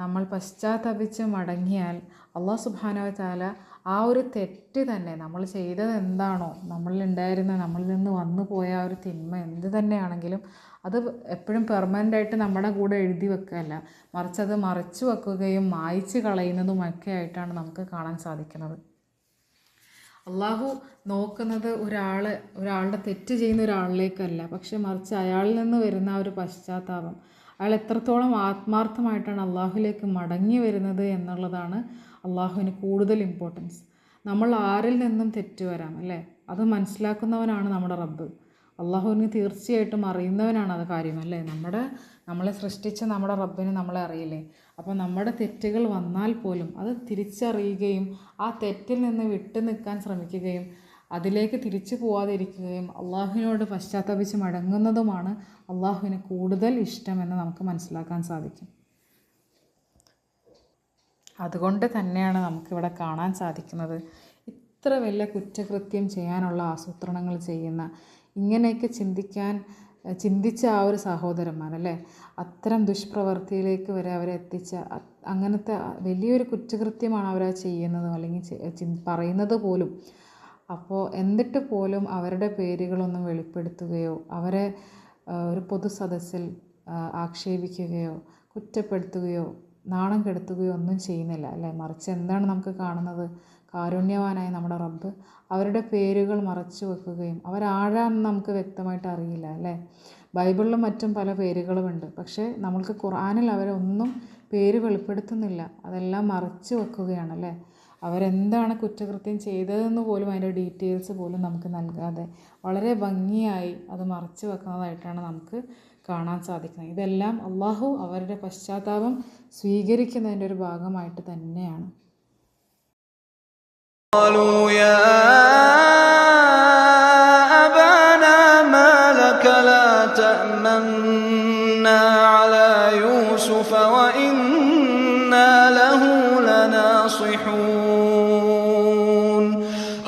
നമ്മൾ പശ്ചാത്തപിച്ച് മടങ്ങിയാൽ അള്ളാഹു സുബ്ഹാനഹു വ തആല ആ ഒരു തെറ്റ് തന്നെ, നമ്മൾ ചെയ്തത് എന്താണോ, നമ്മളിൽ നിന്ന് വന്നു പോയ ആ ഒരു തിന്മ എന്ത് തന്നെയാണെങ്കിലും അത് എപ്പോഴും പെർമനൻ്റായിട്ട് നമ്മുടെ കൂടെ എഴുതി വെക്കുകയല്ല, മറിച്ച് അത് മറച്ചു വെക്കുകയും മായ്ച്ച് കളയുന്നതുമൊക്കെ ആയിട്ടാണ് നമുക്ക് കാണാൻ സാധിക്കുന്നത്. അള്ളാഹു നോക്കുന്നത് ഒരാളുടെ തെറ്റ് ചെയ്യുന്ന ഒരാളിലേക്കല്ല, പക്ഷെ മറിച്ച് അയാളിൽ നിന്ന് വരുന്ന ആ ഒരു പശ്ചാത്താപം, അയാൾ എത്രത്തോളം ആത്മാർത്ഥമായിട്ടാണ് അള്ളാഹുവിലേക്ക് മടങ്ങി വരുന്നത് എന്നുള്ളതാണ് അള്ളാഹുവിന് കൂടുതൽ ഇമ്പോർട്ടൻസ്. നമ്മൾ ആരിൽ നിന്നും തെറ്റ് വരാം അല്ലേ, അത് മനസ്സിലാക്കുന്നവനാണ് നമ്മുടെ റബ്ബ്. അള്ളാഹുവിന് തീർച്ചയായിട്ടും അറിയുന്നവനാണ് അത് കാര്യം, അല്ലേ? നമ്മളെ സൃഷ്ടിച്ച നമ്മുടെ റബ്ബിന് നമ്മളെ അറിയില്ലേ? അപ്പോൾ നമ്മുടെ തെറ്റുകൾ വന്നാൽ പോലും അത് തിരിച്ചറിയുകയും ആ തെറ്റിൽ നിന്ന് വിട്ടു നിൽക്കാൻ ശ്രമിക്കുകയും അതിലേക്ക് തിരിച്ചു പോവാതിരിക്കുകയും അള്ളാഹുവിനോട് പശ്ചാത്തപിച്ച് മടങ്ങുന്നതുമാണ് അള്ളാഹുവിന് കൂടുതൽ ഇഷ്ടമെന്ന് നമുക്ക് മനസ്സിലാക്കാൻ സാധിക്കും. അതുകൊണ്ട് തന്നെയാണ് നമുക്കിവിടെ കാണാൻ സാധിക്കുന്നത് ഇത്ര വലിയ കുറ്റകൃത്യം ചെയ്യാനുള്ള ആസൂത്രണങ്ങൾ ചെയ്യുന്ന, ഇങ്ങനെയൊക്കെ ചിന്തിച്ച ആ ഒരു സഹോദരന്മാരല്ലേ, അത്തരം ദുഷ്പ്രവൃത്തിയിലേക്ക് വരെ അവരെ എത്തിച്ച അങ്ങനത്തെ വലിയൊരു കുറ്റകൃത്യമാണ് അവരത് ചെയ്യുന്നതും അല്ലെങ്കിൽ പറയുന്നത് പോലും. അപ്പോൾ എന്നിട്ട് പോലും അവരുടെ പേരുകളൊന്നും വെളിപ്പെടുത്തുകയോ അവരെ ഒരു പൊതുസദസ്സിൽ ആക്ഷേപിക്കുകയോ കുറ്റപ്പെടുത്തുകയോ നാണം കെടുത്തുകയോ ഒന്നും ചെയ്യുന്നില്ല, അല്ലേ? മറിച്ച് എന്താണ് നമുക്ക് കാണുന്നത്? കാരുണ്യവാനായ നമ്മുടെ റബ്ബ് അവരുടെ പേരുകൾ മറച്ചു വെക്കുകയും അവരാരാന്ന് നമുക്ക് വ്യക്തമായിട്ട് അറിയില്ല, അല്ലേ? ബൈബിളിലും മറ്റും പല പേരുകളുമുണ്ട്, പക്ഷേ നമ്മൾക്ക് ഖുർആനിൽ അവരൊന്നും പേര് വെളിപ്പെടുത്തുന്നില്ല, അതെല്ലാം മറച്ചു വെക്കുകയാണ്, അല്ലേ? അവരെന്താണ് കുറ്റകൃത്യം ചെയ്തതെന്ന് പോലും അതിൻ്റെ ഡീറ്റെയിൽസ് പോലും നമുക്ക് നൽകാതെ വളരെ ഭംഗിയായി അത് മറച്ചു വെക്കുന്നതായിട്ടാണ് നമുക്ക് കാണാൻ സാധിക്കുന്നത്. ഇതെല്ലാം അള്ളാഹു അവരുടെ പശ്ചാത്താപം സ്വീകരിക്കുന്നതിൻ്റെ ഒരു ഭാഗമായിട്ട് തന്നെയാണ്. قالوا يا أبانا ما لك لا تأمنا على يوسف وإنا له لناصحون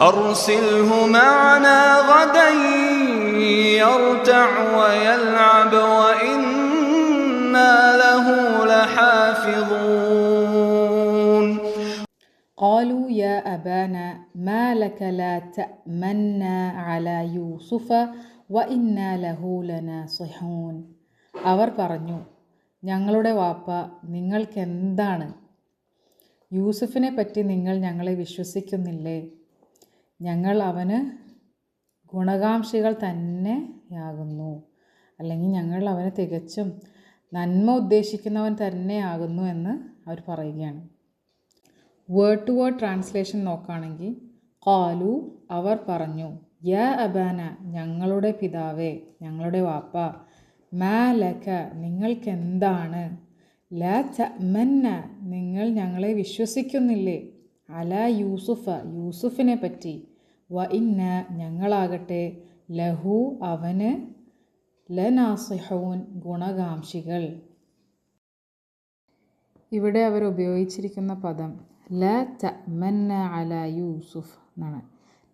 أرسله معنا غدا يرتع ويلعب وإنا له لحافظون. قالوا يا أبانا ما لك لا تأمنا على يوسف وإنا له لناصحون. അവർ പറഞ്ഞു, ഞങ്ങളുടെ വാപ്പ, നിങ്ങൾക്കെന്താണ്? യൂസുഫിനെ പറ്റി നിങ്ങൾ ഞങ്ങളെ വിശ്വസിക്കുന്നില്ലേ? ഞങ്ങൾ അവന് ഗുണകാംക്ഷികൾ തന്നെയാകുന്നു, അല്ലെങ്കിൽ ഞങ്ങൾ അവന് തികച്ചും നന്മ ഉദ്ദേശിക്കുന്നവൻ തന്നെയാകുന്നു എന്ന് അവർ പറയുകയാണ്. വേർഡ് ടു വേർഡ് ട്രാൻസ്ലേഷൻ നോക്കുകയാണെങ്കിൽ ഖാലു അവർ പറഞ്ഞു, യാ അബാന ഞങ്ങളുടെ പിതാവേ, ഞങ്ങളുടെ വാപ്പ, മാ ലക നിങ്ങൾക്കെന്താണ്, ലാ തഅമന്ന നിങ്ങൾ ഞങ്ങളെ വിശ്വസിക്കുന്നില്ലേ, അലാ യൂസുഫ യൂസുഫിനെ പറ്റി, വ ഇന്ന ഞങ്ങളാകട്ടെ ലഹു അവന് ലനാസിഹൂൻ ഗുണകാംക്ഷികൾ. ഇവിടെ അവർ ഉപയോഗിച്ചിരിക്കുന്ന പദം ലാ തഅമന്ന അലാ യൂസുഫ് എന്നാണ്.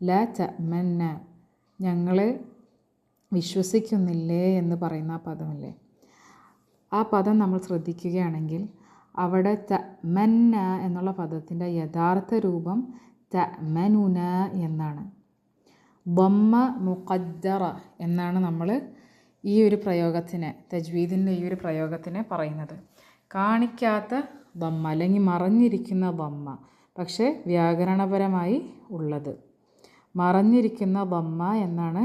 ലാ തഅമന്ന ഞങ്ങളെ വിശ്വസിക്കുന്നില്ലേ എന്ന് പറയുന്ന ആ പദമല്ലേ, ആ പദം നമ്മൾ ശ്രദ്ധിക്കുകയാണെങ്കിൽ അവിടെ തഅമന്ന എന്നുള്ള പദത്തിൻ്റെ യഥാർത്ഥ രൂപം തഅമനുന എന്നാണ്. ദമ്മ മുഖദ്ദറ എന്നാണ് നമ്മൾ ഈ ഒരു പ്രയോഗത്തിന്, തജ്വീദിൻ്റെ ഈ ഒരു പ്രയോഗത്തിന് പറയുന്നത്. കാണിക്കാത്ത ദമ്മ അല്ലെങ്കിൽ മറഞ്ഞിരിക്കുന്ന ദമ്മ, പക്ഷേ വ്യാകരണപരമായി ഉള്ളത് മറഞ്ഞിരിക്കുന്ന ദമ്മ എന്നാണ്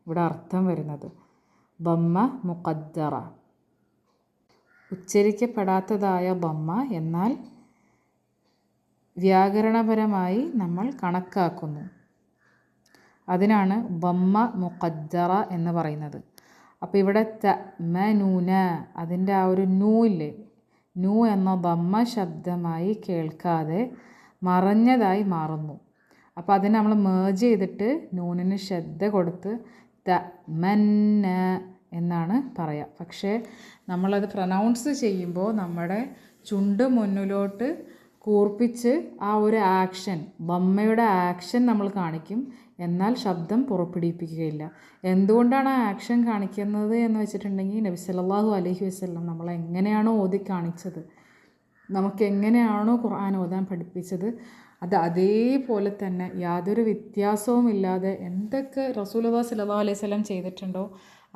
ഇവിടെ അർത്ഥം വരുന്നത്. ദമ്മ മുഖദ്ദറ, ഉച്ചരിക്കപ്പെടാത്തതായ ദമ്മ, എന്നാൽ വ്യാകരണപരമായി നമ്മൾ കണക്കാക്കുന്നു. അതിനാണ് ദമ്മ മുഖദ്ദറ എന്ന് പറയുന്നത്. അപ്പോൾ ഇവിടെ തഅമനൂന അതിൻ്റെ ആ ഒരു നൂ ഇല്ലേ, നൂ എന്ന ദമ്മ ശബ്ദമായി കേൾക്കാതെ മറഞ്ഞതായി മാറുന്നു. അപ്പോൾ അതിനെ നമ്മൾ മേർജ് ചെയ്തിട്ട് നൂനിന് ശ്രദ്ധ കൊടുത്ത് തഅമന്ന എന്നാണ് പറയുക. പക്ഷേ നമ്മളത് പ്രൊനൗൺസ് ചെയ്യുമ്പോൾ നമ്മുടെ ചുണ്ട് മുന്നിലോട്ട് കൂർപ്പിച്ച് ആ ഒരു ആക്ഷൻ, ദമ്മയുടെ ആക്ഷൻ നമ്മൾ കാണിക്കും, എന്നാൽ ശബ്ദം പുറപ്പെടുവിപ്പിക്കുകയില്ല. എന്തുകൊണ്ടാണ് ആ ആക്ഷൻ കാണിക്കുന്നത് എന്ന് വെച്ചിട്ടുണ്ടെങ്കിൽ നബി സല്ലല്ലാഹു അലൈഹി വസല്ലം നമ്മളെ എങ്ങനെയാണോ ഓതി കാണിച്ചത്, നമുക്ക് എങ്ങനെയാണോ ഖുർആൻ ഓതാൻ പഠിപ്പിച്ചത്, അത് അതേപോലെ തന്നെ യാതൊരു വ്യത്യാസവും ഇല്ലാതെ എന്തൊക്കെ റസൂലുള്ളാഹി സ്വല്ലല്ലാഹു അലൈഹി വസല്ലം ചെയ്തിട്ടുണ്ടോ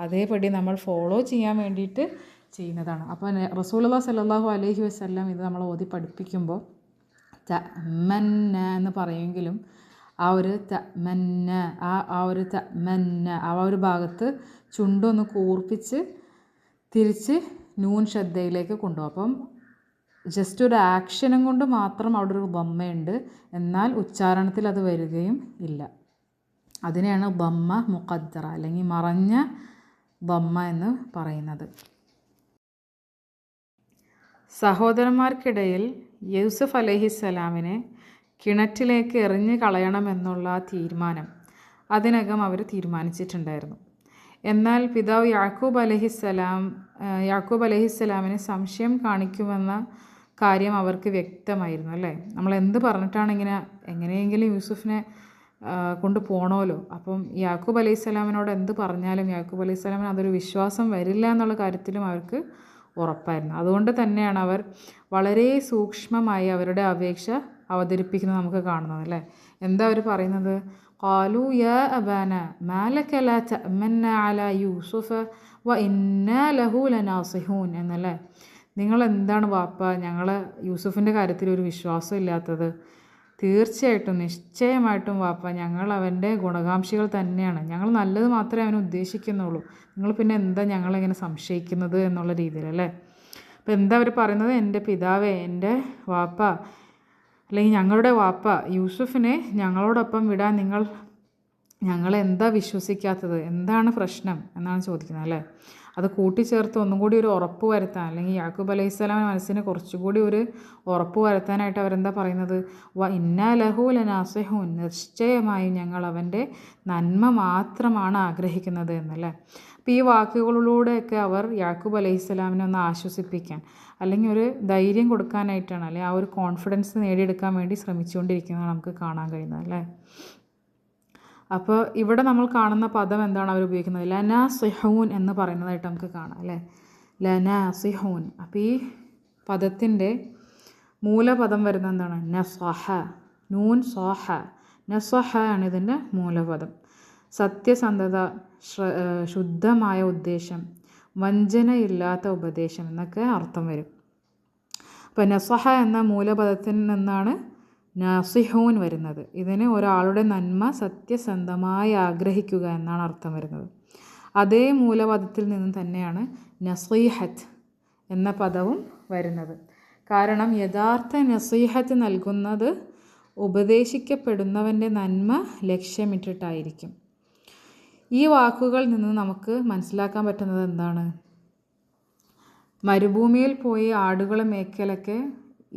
അതേപടി നമ്മൾ ഫോളോ ചെയ്യാൻ വേണ്ടിയിട്ട് ചെയ്യുന്നതാണ്. അപ്പോൾ റസൂലുള്ളാഹി സ്വല്ലല്ലാഹു അലൈഹി വസല്ലം ഇത് നമ്മൾ ഓതി പഠിപ്പിക്കുമ്പോൾ തഅമന്ന എന്ന് പറയുമെങ്കിലും ആ ഒരു തഅമന്ന ആ ഒരു ഭാഗത്ത് ചുണ്ടൊന്ന് കൂർപ്പിച്ച് തിരിച്ച് നൂൻ ശ്രദ്ധയിലേക്ക് കൊണ്ടുപോകും. അപ്പം ജസ്റ്റ് ഒരു ആക്ഷനും കൊണ്ട് മാത്രം അവിടെ ഒരു ദമ്മയുണ്ട്, എന്നാൽ ഉച്ചാരണത്തിൽ അത് വരികയും ഇല്ല. അതിനെയാണ് ദമ്മ മുഖദ്ദറ അല്ലെങ്കിൽ മറഞ്ഞ ദമ്മ എന്ന് പറയുന്നത്. സഹോദരന്മാർക്കിടയിൽ യൂസുഫ് അലൈഹിസ്സലാമിനെ കിണറ്റിലേക്ക് എറിഞ്ഞു കളയണമെന്നുള്ള തീരുമാനം അതിനകം അവർ തീരുമാനിച്ചിട്ടുണ്ടായിരുന്നു. എന്നാൽ പിതാവ് യാക്കൂബ് അലൈഹിസ്സലാമിന് സംശയം കാണിക്കുമെന്ന കാര്യം അവർക്ക് വ്യക്തമായിരുന്നു അല്ലേ. നമ്മൾ എന്ത് പറഞ്ഞിട്ടാണ് എങ്ങനെയെങ്കിലും യൂസുഫിനെ കൊണ്ട് പോകണമല്ലോ. അപ്പം യാക്കൂബ് അലൈഹിസ്സലാമിനോട് എന്ത് പറഞ്ഞാലും യാക്കൂബ് അലൈഹിസ്സലാമിന് അതൊരു വിശ്വാസം വരില്ല എന്നുള്ള കാര്യത്തിലും അവർക്ക് ഉറപ്പായിരുന്നു. അതുകൊണ്ട് തന്നെയാണ് അവർ വളരെ സൂക്ഷ്മമായി അവരുടെ അപേക്ഷ അവതരിപ്പിക്കുന്നത് നമുക്ക് കാണുന്നത് അല്ലേ. എന്താ അവർ പറയുന്നത്? ഖാലു യാ അബാന മാ ലക ലാ തഅമന്ന അലാ യൂസുഫ വ ഇന്നാ ലഹു ലനാസിഹൂൻ എന്നല്ലേ. നിങ്ങൾ എന്താണ് വാപ്പ ഞങ്ങൾ യൂസുഫിൻ്റെ കാര്യത്തിൽ ഒരു വിശ്വാസം ഇല്ലാത്തത്? തീർച്ചയായിട്ടും നിശ്ചയമായിട്ടും വാപ്പ ഞങ്ങൾ അവൻ്റെ ഗുണകാംക്ഷികൾ തന്നെയാണ്. ഞങ്ങൾ നല്ലത് മാത്രമേ അവന് ഉദ്ദേശിക്കുന്നുള്ളൂ. നിങ്ങൾ പിന്നെ എന്താ ഞങ്ങളിങ്ങനെ സംശയിക്കുന്നത് എന്നുള്ള രീതിയിലല്ലേ. അപ്പോൾ എന്താ അവർ പറയുന്നത്? എൻ്റെ പിതാവേ, എൻ്റെ വാപ്പ അല്ലെങ്കിൽ ഞങ്ങളുടെ വാപ്പ യൂസുഫിനെ ഞങ്ങളോടൊപ്പം വിടാൻ ഞങ്ങളെന്താ വിശ്വസിക്കാത്തത്? എന്താണ് പ്രശ്നം എന്നാണ് ചോദിക്കുന്നത് അല്ലേ. അത് കൂട്ടിച്ചേർത്ത് ഒന്നും കൂടി ഒരു ഉറപ്പ് വരുത്താൻ, അല്ലെങ്കിൽ യാക്കൂബ് അലൈഹിസ്സലാമിൻ്റെ മനസ്സിന് കുറച്ചുകൂടി ഒരു ഉറപ്പ് വരുത്താനായിട്ട് അവരെന്താ പറയുന്നത്? വ ഇന്നാ ലഹു ലനാസിഹൂൻ, നിശ്ചയമായും ഞങ്ങൾ അവൻ്റെ നന്മ മാത്രമാണ് ആഗ്രഹിക്കുന്നത് എന്നല്ലേ. അപ്പോൾ ഈ വാക്കുകളിലൂടെയൊക്കെ അവർ യാക്കൂബ് അലൈഹിസ്സലാമിനെ ഒന്ന് ആശ്വസിപ്പിക്കാൻ അല്ലെങ്കിൽ ഒരു ധൈര്യം കൊടുക്കാനായിട്ടാണ്, അല്ലെങ്കിൽ ആ ഒരു കോൺഫിഡൻസ് നേടിയെടുക്കാൻ വേണ്ടി ശ്രമിച്ചുകൊണ്ടിരിക്കുന്നത് നമുക്ക് കാണാൻ കഴിയുന്നത് അല്ലേ. അപ്പോൾ ഇവിടെ നമ്മൾ കാണുന്ന പദം എന്താണ് അവർ ഉപയോഗിക്കുന്നത്? ലനാസിഹൂൻ എന്ന് പറയുന്നതായിട്ട് നമുക്ക് കാണാം അല്ലേ. ലനാസിഹൂൻ. അപ്പോൾ ഈ പദത്തിൻ്റെ മൂലപദം വരുന്നത് എന്താണ്? നസഹ. നൂൻ സോഹ. നസഹ ആണ് ഇതിൻ്റെ മൂലപദം. സത്യസന്ധത, ശുദ്ധമായ ഉദ്ദേശം, വഞ്ചനയില്ലാത്ത ഉപദേശം എന്നൊക്കെ അർത്ഥം വരും. അപ്പോൾ നസഹ എന്ന മൂലപദത്തിൽ നിന്നാണ് നാസിഹൂൻ വരുന്നത്. ഇതിന് ഒരാളുടെ നന്മ സത്യസന്ധമായി ആഗ്രഹിക്കുക എന്നാണ് അർത്ഥം വരുന്നത്. അതേ മൂലപദത്തിൽ നിന്ന് തന്നെയാണ് നസീഹത്ത് എന്ന പദവും വരുന്നത്. കാരണം യഥാർത്ഥ നസീഹത്ത് നൽകുന്നത് ഉപദേശിക്കപ്പെടുന്നവൻ്റെ നന്മ ലക്ഷ്യമിട്ടിട്ടായിരിക്കും. ഈ വാക്കുകളിൽ നിന്ന് നമുക്ക് മനസ്സിലാക്കാൻ പറ്റുന്നത് എന്താണ്? മരുഭൂമിയിൽ പോയി ആടുകളെ മേയ്ക്കലൊക്കെ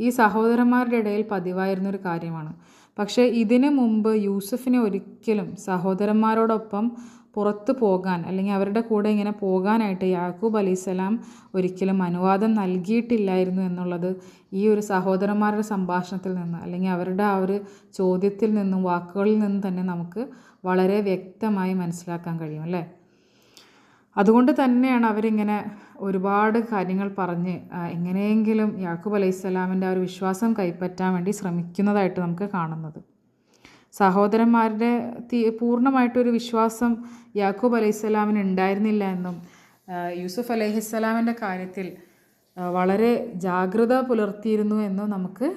ഈ സഹോദരന്മാരുടെ ഇടയിൽ പതിവായിരുന്നൊരു കാര്യമാണ്. പക്ഷേ ഇതിനു മുമ്പ് യൂസുഫിനെ ഒരിക്കലും സഹോദരന്മാരോടൊപ്പം പുറത്തു പോകാൻ അല്ലെങ്കിൽ അവരുടെ കൂടെ ഇങ്ങനെ പോകാനായിട്ട് യാക്കൂബ് അലൈഹിസ്സലാം ഒരിക്കലും അനുവാദം നൽകിയിട്ടില്ലായിരുന്നു എന്നുള്ളത് ഈ ഒരു സഹോദരന്മാരുടെ സംഭാഷണത്തിൽ നിന്ന് അല്ലെങ്കിൽ അവരുടെ ആ ഒരു ചോദ്യത്തിൽ നിന്നും വാക്കുകളിൽ നിന്നും തന്നെ നമുക്ക് വളരെ വ്യക്തമായി മനസ്സിലാക്കാൻ കഴിയും അല്ലേ. അതുകൊണ്ട് തന്നെയാണ് അവരിങ്ങനെ ഒരുപാട് കാര്യങ്ങൾ പറഞ്ഞ് എങ്ങനെയെങ്കിലും യാക്കൂബ് അലൈഹിസ്സലാമിൻ്റെ ആ ഒരു വിശ്വാസം കൈപ്പറ്റാൻ വേണ്ടി ശ്രമിക്കുന്നതായിട്ട് നമുക്ക് കാണുന്നത്. സഹോദരന്മാരുടെ പൂർണ്ണമായിട്ടൊരു വിശ്വാസം യാക്കൂബ് അലൈഹിസ്സലാമിന് ഉണ്ടായിരുന്നില്ല എന്നും യൂസുഫ് അലൈഹിസ്സലാമിൻ്റെ കാര്യത്തിൽ വളരെ ജാഗ്രത പുലർത്തിയിരുന്നു എന്നും നമുക്ക്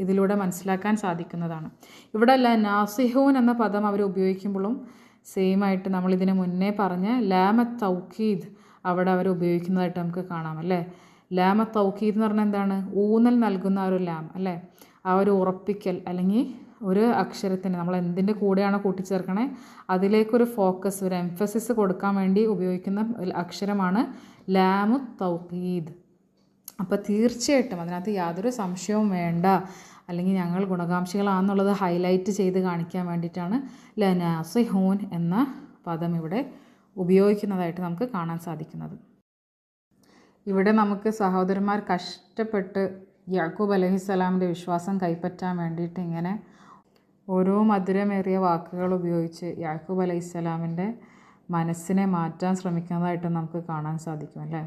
ഇതിലൂടെ മനസ്സിലാക്കാൻ സാധിക്കുന്നതാണ്. ഇവിടെ നാസിഹൂൻ എന്ന പദം അവർ ഉപയോഗിക്കുമ്പോഴും സെയിമായിട്ട് നമ്മളിതിന് മുന്നേ പറഞ്ഞ ലാമ തൗക്കീദ് അവിടെ അവർ ഉപയോഗിക്കുന്നതായിട്ട് നമുക്ക് കാണാം അല്ലേ. ലാമ തൗക്കീദ് എന്ന് പറഞ്ഞാൽ എന്താണ്? ഊന്നൽ നൽകുന്ന ഒരു ലാം അല്ലേ. ആ ഒരു ഉറപ്പിക്കൽ അല്ലെങ്കിൽ ഒരു അക്ഷരത്തിന് നമ്മൾ എന്തിൻ്റെ കൂടെയാണോ കൂട്ടിച്ചേർക്കണേ അതിലേക്കൊരു ഫോക്കസ്, ഒരു എംഫസിസ് കൊടുക്കാൻ വേണ്ടി ഉപയോഗിക്കുന്ന അക്ഷരമാണ് ലാമു തൗക്കീദ്. അപ്പോൾ തീർച്ചയായിട്ടും അതിനകത്ത് യാതൊരു സംശയവും വേണ്ട, അല്ലെങ്കിൽ ഞങ്ങൾ ഗുണകാംക്ഷികളാണെന്നുള്ളത് ഹൈലൈറ്റ് ചെയ്ത് കാണിക്കാൻ വേണ്ടിയിട്ടാണ് ലനാസിഹൂൻ എന്ന പദം ഇവിടെ ഉപയോഗിക്കുന്നതായിട്ട് നമുക്ക് കാണാൻ സാധിക്കുന്നത്. ഇവിടെ നമുക്ക് സഹോദരന്മാർ കഷ്ടപ്പെട്ട് യാക്കൂബ് അലൈഹിസ്സലാമിൻ്റെ വിശ്വാസം കൈപ്പറ്റാൻ വേണ്ടിയിട്ട് ഇങ്ങനെ ഓരോ മധുരമേറിയ വാക്കുകൾ ഉപയോഗിച്ച് യാക്കൂബ് അലൈഹിസ്സലാമിൻ്റെ മനസ്സിനെ മാറ്റാൻ ശ്രമിക്കുന്നതായിട്ട് നമുക്ക് കാണാൻ സാധിക്കും അല്ലേ.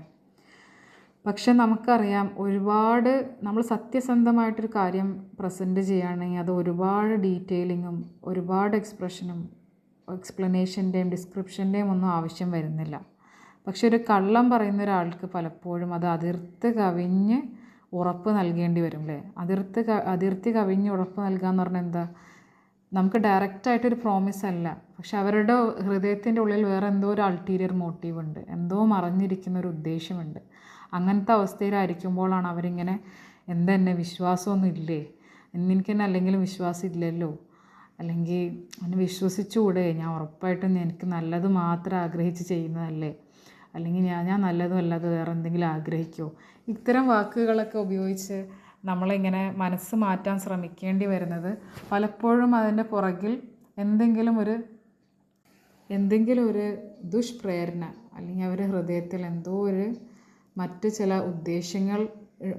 പക്ഷെ നമുക്കറിയാം ഒരുപാട് നമ്മൾ സത്യസന്ധമായിട്ടൊരു കാര്യം പ്രസൻറ്റ് ചെയ്യുകയാണെങ്കിൽ അത് ഒരുപാട് ഡീറ്റെയിലിങ്ങും ഒരുപാട് എക്സ്പ്ലനേഷൻ്റെയും ഡിസ്ക്രിപ്ഷൻ്റെയും ഒന്നും ആവശ്യം വരുന്നില്ല. പക്ഷെ ഒരു കള്ളം പറയുന്ന ഒരാൾക്ക് പലപ്പോഴും അത് അതിർത്ത് കവിഞ്ഞ് ഉറപ്പ് നൽകേണ്ടി വരും അല്ലേ. അതിർത്തി കവിഞ്ഞ് ഉറപ്പ് നൽകുക എന്ന് പറഞ്ഞാൽ എന്താ? നമുക്ക് ഡയറക്റ്റായിട്ടൊരു പ്രോമിസ് അല്ല, പക്ഷെ അവരുടെ ഹൃദയത്തിൻ്റെ ഉള്ളിൽ വേറെ എന്തോ ഒരു അൾട്ടീരിയർ മോട്ടീവ് ഉണ്ട്, എന്തോ മറഞ്ഞിരിക്കുന്ന ഒരു ഉദ്ദേശമുണ്ട്. അങ്ങനത്തെ അവസ്ഥയിലായിരിക്കുമ്പോഴാണ് അവരിങ്ങനെ എന്നെ വിശ്വാസമൊന്നും ഇല്ലേ, എനിക്ക് തന്നെ അല്ലെങ്കിലും വിശ്വാസം ഇല്ലല്ലോ, അല്ലെങ്കിൽ അവനെ വിശ്വസിച്ചുകൂടെ, ഞാൻ ഉറപ്പായിട്ടും എനിക്ക് നല്ലത് മാത്രം ആഗ്രഹിച്ച് ചെയ്യുന്നതല്ലേ, അല്ലെങ്കിൽ ഞാൻ നല്ലതും അല്ലാതെ വേറെ എന്തെങ്കിലും ആഗ്രഹിക്കുമോ, ഇത്തരം വാക്കുകളൊക്കെ ഉപയോഗിച്ച് നമ്മളിങ്ങനെ മനസ്സ് മാറ്റാൻ ശ്രമിക്കേണ്ടി വരുന്നത് പലപ്പോഴും അതിൻ്റെ പുറകിൽ എന്തെങ്കിലും ഒരു ദുഷ്പ്രേരണ അല്ലെങ്കിൽ അവരുടെ ഹൃദയത്തിൽ എന്തോ ഒരു മറ്റ് ചില ഉദ്ദേശങ്ങൾ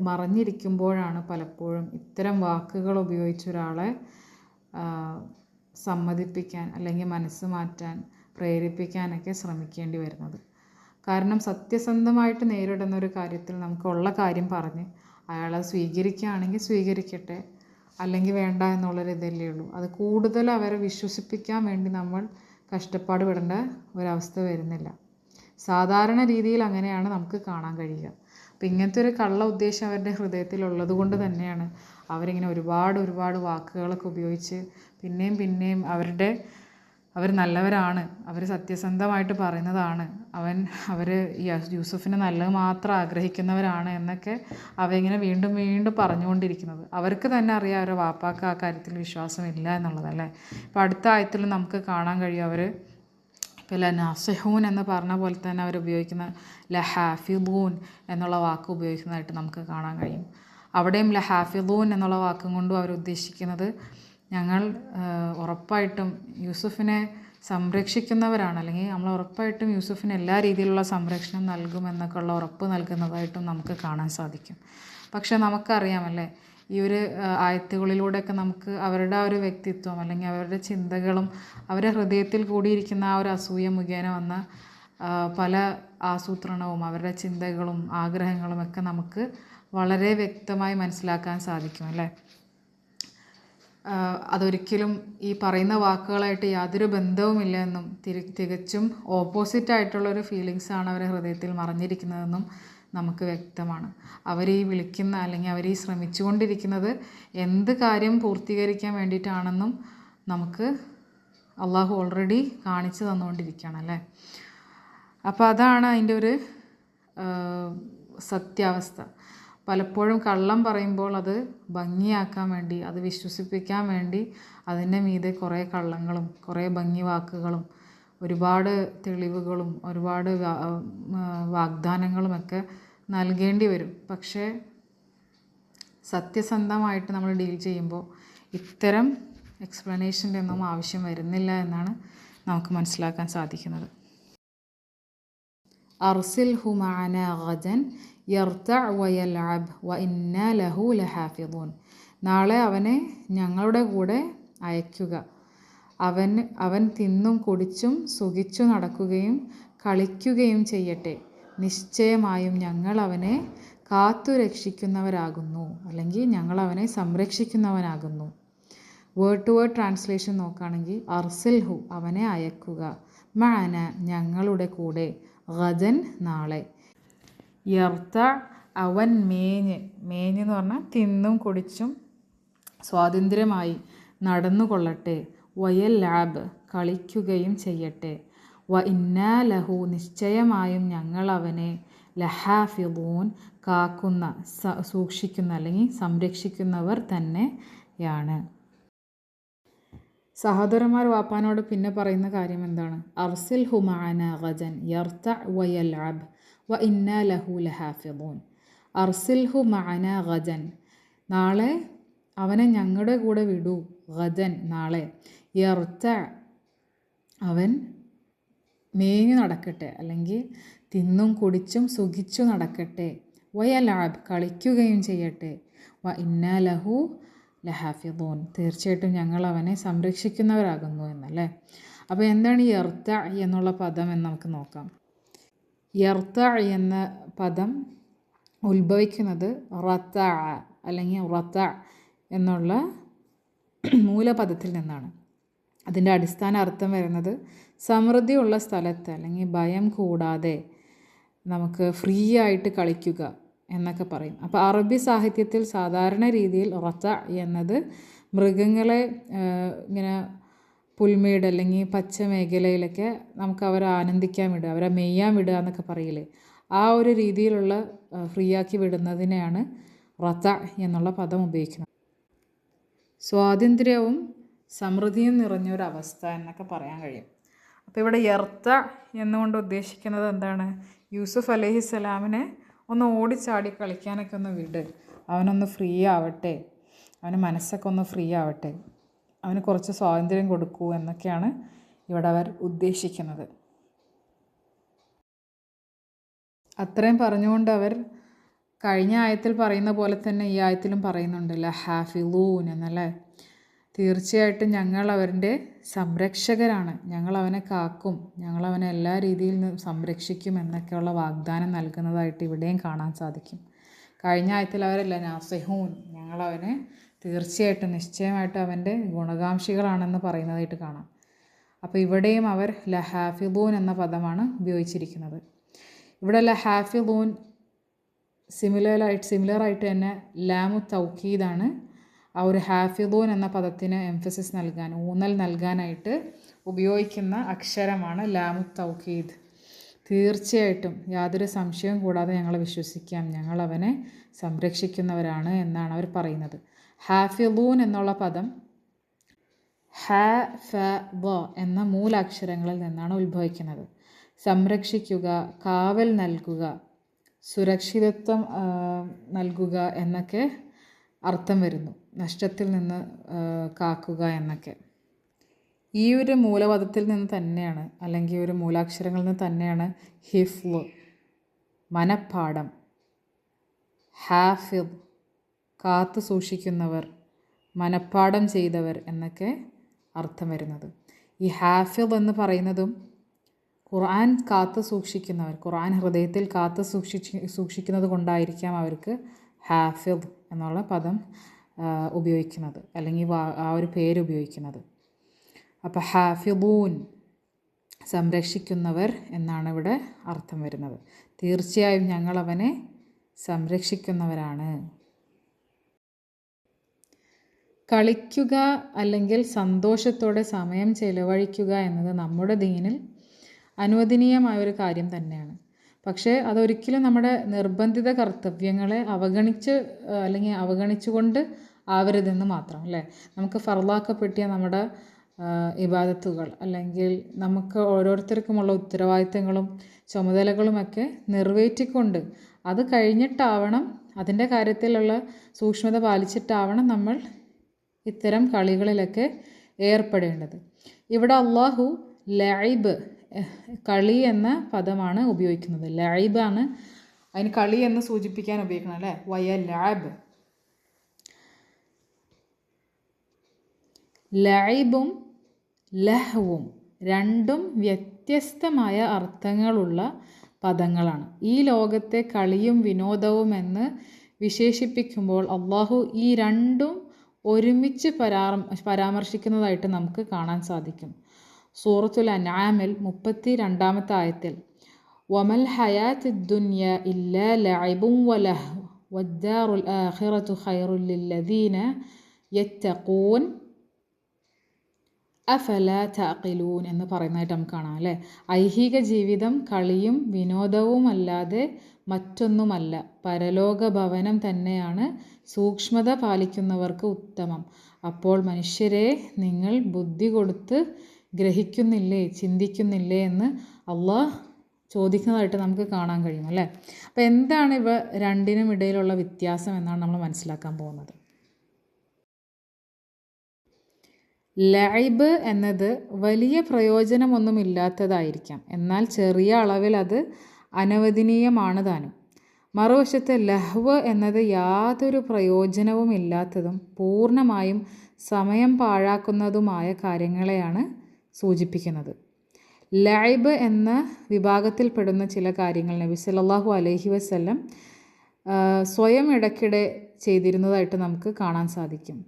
മറഞ്ഞിരിക്കുമ്പോഴാണ് പലപ്പോഴും ഇത്തരം വാക്കുകൾ ഉപയോഗിച്ച് ഒരാളെ സമ്മതിപ്പിക്കാൻ അല്ലെങ്കിൽ മനസ്സ് മാറ്റാൻ പ്രേരിപ്പിക്കാനൊക്കെ ശ്രമിക്കേണ്ടി വരുന്നത്. കാരണം സത്യസന്ധമായിട്ട് നേരിടുന്ന ഒരു കാര്യത്തിൽ നമുക്കുള്ള കാര്യം പറഞ്ഞ് അയാളെ സ്വീകരിക്കുകയാണെങ്കിൽ സ്വീകരിക്കട്ടെ, അല്ലെങ്കിൽ വേണ്ട എന്നുള്ളൊരിതല്ലേ ഉള്ളൂ. അത് കൂടുതൽ അവരെ വിശ്വസിപ്പിക്കാൻ വേണ്ടി നമ്മൾ കഷ്ടപ്പാട് പെടേണ്ട ഒരവസ്ഥ വരുന്നില്ല. സാധാരണ രീതിയിൽ അങ്ങനെയാണ് നമുക്ക് കാണാൻ കഴിയുക. അപ്പം ഇങ്ങനത്തെ ഒരു കള്ള ഉദ്ദേശം അവരുടെ ഹൃദയത്തിലുള്ളത് കൊണ്ട് തന്നെയാണ് അവരിങ്ങനെ ഒരുപാട് വാക്കുകളൊക്കെ ഉപയോഗിച്ച് പിന്നെയും അവർ നല്ലവരാണ്, അവർ സത്യസന്ധമായിട്ട് പറയുന്നതാണ്, അവർ യൂസുഫിന് നല്ലത് മാത്രം ആഗ്രഹിക്കുന്നവരാണ് എന്നൊക്കെ അവരിങ്ങനെ വീണ്ടും പറഞ്ഞുകൊണ്ടിരിക്കുന്നത്. അവർക്ക് തന്നെ അറിയാം അവരുടെ വാപ്പാക്ക് ആ കാര്യത്തിൽ വിശ്വാസമില്ല എന്നുള്ളതല്ലേ. ഇപ്പോൾ അടുത്ത ആയത്തിൽ നമുക്ക് കാണാൻ കഴിയും അവർ ഇപ്പോൾ ലനാസിഹൂൻ എന്ന് പറഞ്ഞ പോലെ തന്നെ അവർ ഉപയോഗിക്കുന്ന ലഹാഫിദൂൻ എന്നുള്ള വാക്ക് ഉപയോഗിക്കുന്നതായിട്ട് നമുക്ക് കാണാൻ കഴിയും. അവിടെയും ലഹാഫിദൂൻ എന്നുള്ള വാക്കും കൊണ്ടും അവർ ഉദ്ദേശിക്കുന്നത് ഞങ്ങൾ ഉറപ്പായിട്ടും യൂസുഫിനെ സംരക്ഷിക്കുന്നവരാണ്, അല്ലെങ്കിൽ നമ്മൾ ഉറപ്പായിട്ടും യൂസുഫിന് എല്ലാ രീതിയിലുള്ള സംരക്ഷണം നൽകുമെന്നൊക്കെ ഉള്ള ഉറപ്പ് നൽകുന്നതായിട്ടും നമുക്ക് കാണാൻ സാധിക്കും. പക്ഷെ നമുക്കറിയാമല്ലേ, ഈ ഒരു ആയത്തുകളിലൂടെയൊക്കെ നമുക്ക് അവരുടെ ആ ഒരു വ്യക്തിത്വം അല്ലെങ്കിൽ അവരുടെ ചിന്തകളും അവരുടെ ഹൃദയത്തിൽ കൂടിയിരിക്കുന്ന ആ ഒരു അസൂയ മുഖേന വന്ന പല ആസൂത്രണവും അവരുടെ ചിന്തകളും ആഗ്രഹങ്ങളും ഒക്കെ നമുക്ക് വളരെ വ്യക്തമായി മനസ്സിലാക്കാൻ സാധിക്കും അല്ലേ. അതൊരിക്കലും ഈ പറയുന്ന വാക്കുകളായിട്ട് യാതൊരു ബന്ധവുമില്ല എന്നും തികച്ചും ഓപ്പോസിറ്റായിട്ടുള്ളൊരു ഫീലിങ്സാണ് അവരുടെ ഹൃദയത്തിൽ മറഞ്ഞിരിക്കുന്നതെന്നും നമുക്ക് വ്യക്തമാണ്. അവർ ഈ വിളിക്കുന്ന അല്ലെങ്കിൽ അവർ ഈ ശ്രമിച്ചുകൊണ്ടിരിക്കുന്നത് എന്ത് കാര്യം പൂർത്തീകരിക്കാൻ വേണ്ടിയിട്ടാണെന്നും നമുക്ക് അള്ളാഹു ഓൾറെഡി കാണിച്ചു തന്നുകൊണ്ടിരിക്കുകയാണ് അല്ലേ. അപ്പോൾ അതാണ് അതിൻ്റെ ഒരു സത്യാവസ്ഥ. പലപ്പോഴും കള്ളം പറയുമ്പോൾ അത് ഭംഗിയാക്കാൻ വേണ്ടി, അത് വിശ്വസിപ്പിക്കാൻ വേണ്ടി അതിൻ്റെ മീതെ കുറേ കള്ളങ്ങളും കുറേ ഭംഗി വാക്കുകളും ഒരുപാട് തെളിവുകളും ഒരുപാട് വാഗ്ദാനങ്ങളുമൊക്കെ നൽകേണ്ടി വരും. പക്ഷേ സത്യസന്ധമായിട്ട് നമ്മൾ ഡീൽ ചെയ്യുമ്പോൾ ഇത്തരം എക്സ്പ്ലനേഷൻ്റെ ഒന്നും ആവശ്യം വരുന്നില്ല എന്നാണ് നമുക്ക് മനസ്സിലാക്കാൻ സാധിക്കുന്നത്. അർസിൽഹു മഅനാ ഗദൻ യർതഅ വയൽഅബ് വഇന്നാ ലഹു ലഹാഫിദൂൻ. നാളെ അവനെ ഞങ്ങളുടെ കൂടെ അയക്കുക. അവൻ തിന്നും കുടിച്ചും സുഖിച്ചു നടക്കുകയും കളിക്കുകയും ചെയ്യട്ടെ. നിശ്ചയമായും ഞങ്ങൾ അവനെ കാത്തു രക്ഷിക്കുന്നവരാകുന്നു, അല്ലെങ്കിൽ ഞങ്ങൾ അവനെ സംരക്ഷിക്കുന്നവനാകുന്നു. വേർഡ് ടു വേർഡ് ട്രാൻസ്ലേഷൻ നോക്കുകയാണെങ്കിൽ അർസിൽഹു അവനെ അയക്കുക, മഅന ഞങ്ങളുടെ കൂടെ, ഗദൻ നാളെ, യർത അവൻ മേഞ്ഞ് എന്ന് പറഞ്ഞാൽ തിന്നും കുടിച്ചും സ്വാതന്ത്ര്യമായി നടന്നുകൊള്ളട്ടെ, വയൽ ലാബ് കളിക്കുകയും ചെയ്യട്ടെ, വ ഇന്നാ ലഹു നിശ്ചയമായും ഞങ്ങൾ അവനെ ലഹാഫിദൂൻ കാക്കുന്ന സൂക്ഷിക്കുന്ന അല്ലെങ്കിൽ സംരക്ഷിക്കുന്നവർ തന്നെയാണ്. സഹോദരന്മാർ വാപ്പാനോട് പിന്നെ പറയുന്ന കാര്യം എന്താണ്? അർസിൽഹു മഅനാ ഗദൻ യർതഅ വയൽഅബ് വ ഇന്നാ ലഹു ലഹാഫിദൂൻ. അർസിൽഹു മഅനാ ഗദൻ, നാളെ അവനെ ഞങ്ങളുടെ കൂടെ വിടൂ, ഗദൻ നാളെ, യർതഅ അവൻ മേഞ്ഞു നടക്കട്ടെ അല്ലെങ്കിൽ തിന്നും കുടിച്ചും സുഖിച്ചു നടക്കട്ടെ, വയൽഅബ് കളിക്കുകയും ചെയ്യട്ടെ, വ ഇന്നാ ലഹു ലഹാഫിദൂൻ തീർച്ചയായിട്ടും ഞങ്ങൾ അവനെ സംരക്ഷിക്കുന്നവരാകുന്നു എന്നല്ലേ. അപ്പോൾ എന്താണ് ഈ യർത എന്നുള്ള പദം എന്ന് നമുക്ക് നോക്കാം. യർത എന്ന പദം ഉത്ഭവിക്കുന്നത് റത അല്ലെങ്കിൽ റത എന്നുള്ള മൂലപദത്തിൽ നിന്നാണ്. അതിൻ്റെ അടിസ്ഥാന അർത്ഥം വരുന്നത് സമൃദ്ധിയുള്ള സ്ഥലത്ത് അല്ലെങ്കിൽ ഭയം കൂടാതെ നമുക്ക് ഫ്രീ ആയിട്ട് കളിക്കുക എന്നൊക്കെ പറയും. അപ്പോൾ അറബി സാഹിത്യത്തിൽ സാധാരണ രീതിയിൽ റത എന്നത് മൃഗങ്ങളെ ഇങ്ങനെ പുൽമേട് അല്ലെങ്കിൽ പച്ച മേഖലയിലൊക്കെ നമുക്ക് അവരെ ആനന്ദിക്കാൻ വിടുക, അവരെ മെയ്യാൻ വിടുക എന്നൊക്കെ പറയില്ലേ, ആ ഒരു രീതിയിലുള്ള ഫ്രീ ആക്കി വിടുന്നതിനെയാണ് റത എന്നുള്ള പദം ഉപയോഗിക്കുന്നത്. സ്വാതന്ത്ര്യവും സമൃദ്ധിയും നിറഞ്ഞൊരവസ്ഥ എന്നൊക്കെ പറയാൻ കഴിയും. അപ്പോൾ ഇവിടെ യർത്ത എന്നുകൊണ്ട് ഉദ്ദേശിക്കുന്നത് എന്താണ്? യൂസുഫ് അലൈഹിസ്സലാമിനെ ഒന്ന് ഓടിച്ചാടി കളിക്കാനൊക്കെ ഒന്ന് വിട്, അവനൊന്ന് ഫ്രീ ആവട്ടെ, അവന് മനസ്സൊക്കെ ഒന്ന് ഫ്രീ ആവട്ടെ, അവന് കുറച്ച് സ്വാതന്ത്ര്യം കൊടുക്കൂ എന്നൊക്കെയാണ് ഇവിടെ അവർ ഉദ്ദേശിക്കുന്നത്. അത്രയും പറഞ്ഞുകൊണ്ട് അവർ കഴിഞ്ഞ ആയത്തിൽ പറയുന്ന പോലെ തന്നെ ഈ ആയത്തിലും പറയുന്നുണ്ട് ലഹാഫിളൂൻ എന്നല്ലേ. തീർച്ചയായിട്ടും ഞങ്ങൾ അവരുടെ സംരക്ഷകരാണ്, ഞങ്ങൾ അവനെ കാക്കും, ഞങ്ങൾ അവനെ എല്ലാ രീതിയിൽ നിന്നും സംരക്ഷിക്കും എന്നൊക്കെയുള്ള വാഗ്ദാനം നൽകുന്നതായിട്ട് ഇവിടെയും കാണാൻ സാധിക്കും. കഴിഞ്ഞ ആയത്തിൽ അവരല്ല നാസിഹൂൻ, ഞങ്ങളവനെ തീർച്ചയായിട്ടും നിശ്ചയമായിട്ടും അവൻ്റെ ഗുണകാംക്ഷികളാണെന്ന് പറയുന്നതായിട്ട് കാണാം. അപ്പോൾ ഇവിടെയും അവർ ലഹാഫിളൂൻ എന്ന പദമാണ് ഉപയോഗിച്ചിരിക്കുന്നത്. ഇവിടെ ലഹാഫിളൂൻ സിമിലറായിട്ട് തന്നെ ലാമു തൗക്കീദാണ്. ആ ഒരു ഹാഫിളൂൻ എന്ന പദത്തിന് എംഫസിസ് നൽകാൻ, ഊന്നൽ നൽകാനായിട്ട് ഉപയോഗിക്കുന്ന അക്ഷരമാണ് ലാമു തൗക്കീദ്. തീർച്ചയായിട്ടും യാതൊരു സംശയവും കൂടാതെ ഞങ്ങൾ വിശ്വസിക്കാം, ഞങ്ങൾ അവനെ സംരക്ഷിക്കുന്നവരാണ് എന്നാണ് അവർ പറയുന്നത്. ഹാഫിളൂൻ എന്നുള്ള പദം ഹ ഫ വ എന്ന മൂലക്ഷരങ്ങളിൽ നിന്നാണ് ഉത്ഭവിക്കുന്നത്. സംരക്ഷിക്കുക, കാവൽ നൽകുക, സുരക്ഷിതത്വം നൽകുക എന്നൊക്കെ അർത്ഥം വരുന്നു. നഷ്ടത്തിൽ നിന്ന് കാക്കുക എന്നൊക്കെ ഈ ഒരു മൂലപദത്തിൽ നിന്ന് തന്നെയാണ്, അല്ലെങ്കിൽ ഒരു മൂലാക്ഷരങ്ങളിൽ നിന്ന് തന്നെയാണ് ഹിഫ്ള് മനഃപ്പാഠം, ഹാഫിദ് കാത്തു സൂക്ഷിക്കുന്നവർ, മനഃപ്പാഠം ചെയ്തവർ എന്നൊക്കെ അർത്ഥം വരുന്നത്. ഈ ഹാഫിദ് എന്ന് പറയുന്നതും ഖുർആൻ കാത്തു സൂക്ഷിക്കുന്നവർ, ഖുർആൻ ഹൃദയത്തിൽ കാത്തു സൂക്ഷിക്കുന്നത് കൊണ്ടായിരിക്കാം അവർക്ക് ഹാഫിദ് എന്നുള്ള പദം ഉപയോഗിക്കുന്നത്, അല്ലെങ്കിൽ ആ ഒരു പേര് ഉപയോഗിക്കുന്നത്. അപ്പോൾ ഹാഫിളൂൻ സംരക്ഷിക്കുന്നവർ എന്നാണ് ഇവിടെ അർത്ഥം വരുന്നത്. തീർച്ചയായും ഞങ്ങൾ അവനെ സംരക്ഷിക്കുന്നവരാണ്. കളിക്കുക അല്ലെങ്കിൽ സന്തോഷത്തോടെ സമയം ചെലവഴിക്കുക എന്നത് നമ്മുടെ ദീനിൽ അനുവദനീയമായൊരു കാര്യം തന്നെയാണ്. പക്ഷേ അതൊരിക്കലും നമ്മുടെ നിർബന്ധിത കർത്തവ്യങ്ങളെ അവഗണിച്ചുകൊണ്ട് ആവരുതെന്ന് മാത്രം അല്ലേ. നമുക്ക് ഫർളാക്കപ്പെട്ടിയ നമ്മുടെ ഇബാദത്തുകൾ, അല്ലെങ്കിൽ നമുക്ക് ഓരോരുത്തർക്കുമുള്ള ഉത്തരവാദിത്തങ്ങളും ചുമതലകളുമൊക്കെ നിറവേറ്റിക്കൊണ്ട് അത് കഴിഞ്ഞിട്ടാവണം, അതിൻ്റെ കാര്യത്തിലുള്ള സൂക്ഷ്മത പാലിച്ചിട്ടാവണം നമ്മൾ ഇത്തരം കളികളിലൊക്കെ ഏർപ്പെടേണ്ടത്. ഇവിടെ അള്ളാഹു ലൈബ് കളി എന്ന പദമാണ് ഉപയോഗിക്കുന്നത്. ലൈബാണ് അതിന് കളി എന്ന് സൂചിപ്പിക്കാൻ ഉപയോഗിക്കണം അല്ലേ. വയ ലാബ്, ലൈബും ലഹ്വും രണ്ടും വ്യത്യസ്തമായ അർത്ഥങ്ങളുള്ള പദങ്ങളാണ്. ഈ ലോകത്തെ കളിയും വിനോദവും എന്ന് വിശേഷിപ്പിക്കുമ്പോൾ അള്ളാഹു ഈ രണ്ടും ഒരുമിച്ച് പരാമർശിക്കുന്നതായിട്ട് നമുക്ക് കാണാൻ സാധിക്കും. സൂറത്തുൽ അൻആമിൽ 32-ാമത്തെ ആയത്തിൽ വമൽ ഹയാത്ത് ദുനിയ ഇല്ലാ ലഅബും വലഹ്വ് വദ്ദാറുൽ ആഖിറതു ഖൈറുൽ ലില്ലദീന യത്തഖൂൻ അഫലാ തഅഖിലൂൻ എന്ന് പറയുന്നതായിട്ട് നമുക്ക് കാണാം അല്ലേ. ഐഹിക ജീവിതം കളിയും വിനോദവുമല്ലാതെ മറ്റൊന്നുമല്ല, പരലോക ഭവനം തന്നെയാണ് സൂക്ഷ്മത പാലിക്കുന്നവർക്ക് ഉത്തമം. അപ്പോൾ മനുഷ്യരെ നിങ്ങൾ ബുദ്ധി കൊടുത്ത് ഗ്രഹിക്കുന്നില്ലേ, ചിന്തിക്കുന്നില്ലേ എന്ന് അള്ളാഹ് ചോദിക്കുന്നതായിട്ട് നമുക്ക് കാണാൻ കഴിയും അല്ലേ. അപ്പോൾ എന്താണ് ഇവ രണ്ടിനും ഇടയിലുള്ള വ്യത്യാസം എന്നാണ് നമ്മൾ മനസ്സിലാക്കാൻ പോകുന്നത്. ലൈബ് എന്നത് വലിയ പ്രയോജനമൊന്നുമില്ലാത്തതായിരിക്കാം, എന്നാൽ ചെറിയ അളവിൽ അത് അനവദനീയമാണ് താനും. മറുവശത്ത് ലഹ്വ് എന്നത് യാതൊരു പ്രയോജനവും ഇല്ലാത്തതും പൂർണ്ണമായും സമയം പാഴാക്കുന്നതുമായ കാര്യങ്ങളെയാണ് സൂചിപ്പിക്കുന്നത്. ലൈബ് എന്ന വിഭാഗത്തിൽപ്പെടുന്ന ചില കാര്യങ്ങൾ നബി സല്ലല്ലാഹു അലൈഹി വസല്ലം സ്വയം ഇടയ്ക്കിടെ ചെയ്തിരുന്നതായിട്ട് നമുക്ക് കാണാൻ സാധിക്കും.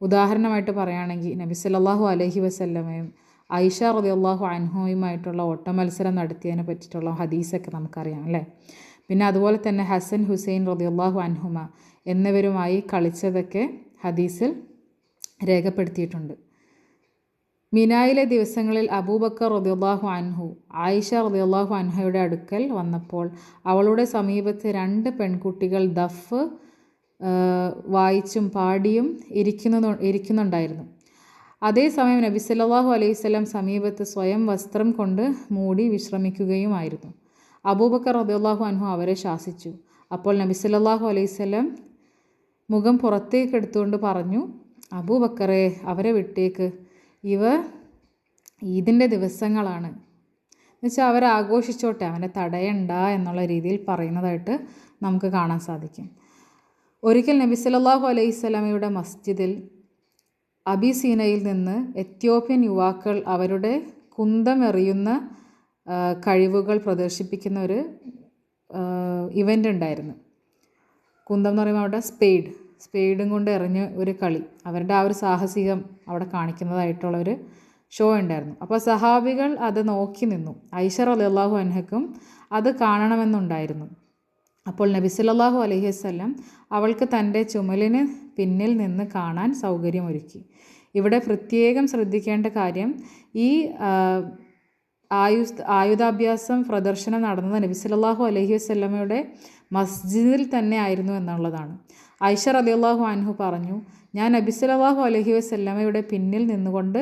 ഉദാഹരണമായിട്ട് പറയുകയാണെങ്കിൽ നബി സല്ലല്ലാഹു അലൈഹി വസല്ലമയും ആയിഷ റളിയല്ലാഹു അൻഹയുമായിട്ടുള്ള ഓട്ടമത്സരം നടത്തിയതിനെ പറ്റിയിട്ടുള്ള ഹദീസൊക്കെ നമുക്കറിയാം അല്ലേ. പിന്നെ അതുപോലെ തന്നെ ഹസൻ ഹുസൈൻ റളിയല്ലാഹു അൻഹുമ എന്നിവരുമായി കളിച്ചതൊക്കെ ഹദീസിൽ രേഖപ്പെടുത്തിയിട്ടുണ്ട്. മിനായിലെ ദിവസങ്ങളിൽ അബൂബക്കർ റളിയല്ലാഹു അൻഹു ആയിഷ റളിയല്ലാഹു അൻഹയുടെ അടുക്കൽ വന്നപ്പോൾ അവളുടെ സമീപത്ത് 2 പെൺകുട്ടികൾ ദഫ് വായിച്ചും പാടിയും ഇരിക്കുന്നുണ്ടായിരുന്നു. അതേസമയം നബി സല്ലല്ലാഹു അലൈഹി വസല്ലം സമീപത്ത് സ്വയം വസ്ത്രം കൊണ്ട് മൂടി വിശ്രമിക്കുകയുമായിരുന്നു. അബൂബക്കർ റളിയല്ലാഹു അൻഹു അവരെ ശാസിച്ചു. അപ്പോൾ നബി സല്ലല്ലാഹു അലൈഹി വസല്ലം മുഖം പുറത്തേക്ക് എടുത്തുകൊണ്ട് പറഞ്ഞു, അബൂബക്കറെ, അവരെ വിട്ടേക്ക്, ഇവ ഈദിൻ്റെ ദിവസങ്ങളാണ്. എന്നുവെച്ചാൽ അവരെ ആഘോഷിച്ചോട്ടെ, അവനെ തടയണ്ട എന്നുള്ള രീതിയിൽ പറയുന്നതായിട്ട് നമുക്ക് കാണാൻ സാധിക്കും. ഒരിക്കൽ നബി സല്ലല്ലാഹു അലൈഹി വസല്ലമയുടെ മസ്ജിദിൽ അബിസീനയിൽ നിന്ന് എത്യോപ്യൻ യുവാക്കൾ അവരുടെ കുന്തമെറിയുന്ന കഴിവുകൾ പ്രദർശിപ്പിക്കുന്ന ഒരു ഇവൻ്റ് ഉണ്ടായിരുന്നു. കുന്തം എന്ന് പറയുമ്പോൾ അവിടെ സ്പെയ്ഡും കൊണ്ട് എറിഞ്ഞ് ഒരു കളി, അവരുടെ ആ ഒരു സാഹസികം അവിടെ കാണിക്കുന്നതായിട്ടുള്ളൊരു ഷോ ഉണ്ടായിരുന്നു. അപ്പോൾ സഹാബികൾ അത് നോക്കി നിന്നു. ഐഷ റളിയല്ലാഹു അൻഹയ്ക്കും അത് കാണണമെന്നുണ്ടായിരുന്നു. അപ്പോൾ നബി സല്ലല്ലാഹു അലൈഹി വസല്ലം അവൾക്ക് തൻ്റെ ചുമലിന് പിന്നിൽ നിന്ന് കാണാൻ സൗകര്യമൊരുക്കി. ഇവിടെ പ്രത്യേകം ശ്രദ്ധിക്കേണ്ട കാര്യം, ഈ ആയുധാഭ്യാസം പ്രദർശനം നടന്നത് നബി സല്ലല്ലാഹു അലൈഹി വസല്ലമയുടെ മസ്ജിദിൽ തന്നെ ആയിരുന്നു എന്നുള്ളതാണ്. ഐഷ റളിയല്ലാഹു അൻഹു പറഞ്ഞു, ഞാൻ നബി സല്ലല്ലാഹു അലൈഹി വസല്ലമയുടെ പിന്നിൽ നിന്നുകൊണ്ട്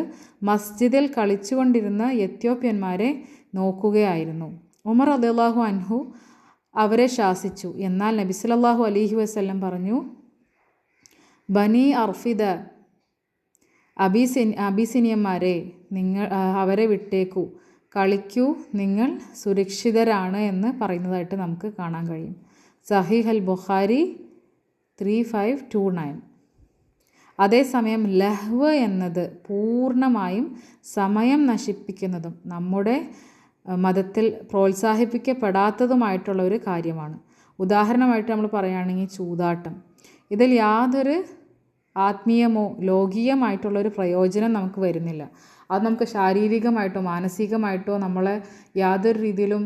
മസ്ജിദിൽ കളിച്ചുകൊണ്ടിരുന്ന എത്യോപ്യന്മാരെ നോക്കുകയായിരുന്നു. ഉമർ റളിയല്ലാഹു അൻഹു അവരെ ശാസിച്ചു. എന്നാൽ നബി സല്ലല്ലാഹു അലൈഹി വസല്ലം പറഞ്ഞു, ബനി അർഫിദ, അബീസിനിയന്മാരെ, നിങ്ങൾ അവരെ വിട്ടേക്കൂ, കളിക്കൂ, നിങ്ങൾ സുരക്ഷിതരാണ് എന്ന് പറയുന്നതായിട്ട് നമുക്ക് കാണാൻ കഴിയും. സഹീഹ് അൽ ബുഖാരി 3529. അതേസമയം ലഹ്വ് എന്നത് പൂർണ്ണമായും സമയം നശിപ്പിക്കുന്നതും നമ്മുടെ മതത്തിൽ പ്രോത്സാഹിപ്പിക്കപ്പെടാത്തതുമായിട്ടുള്ള ഒരു കാര്യമാണ്. ഉദാഹരണമായിട്ട് നമ്മൾ പറയുകയാണെങ്കിൽ ചൂതാട്ടം. ഇതിൽ യാതൊരു ആത്മീയമോ ലൗകികമായിട്ടുള്ളൊരു പ്രയോജനം നമുക്ക് വരുന്നില്ല. അത് നമുക്ക് ശാരീരികമായിട്ടോ മാനസികമായിട്ടോ നമ്മളെ യാതൊരു രീതിയിലും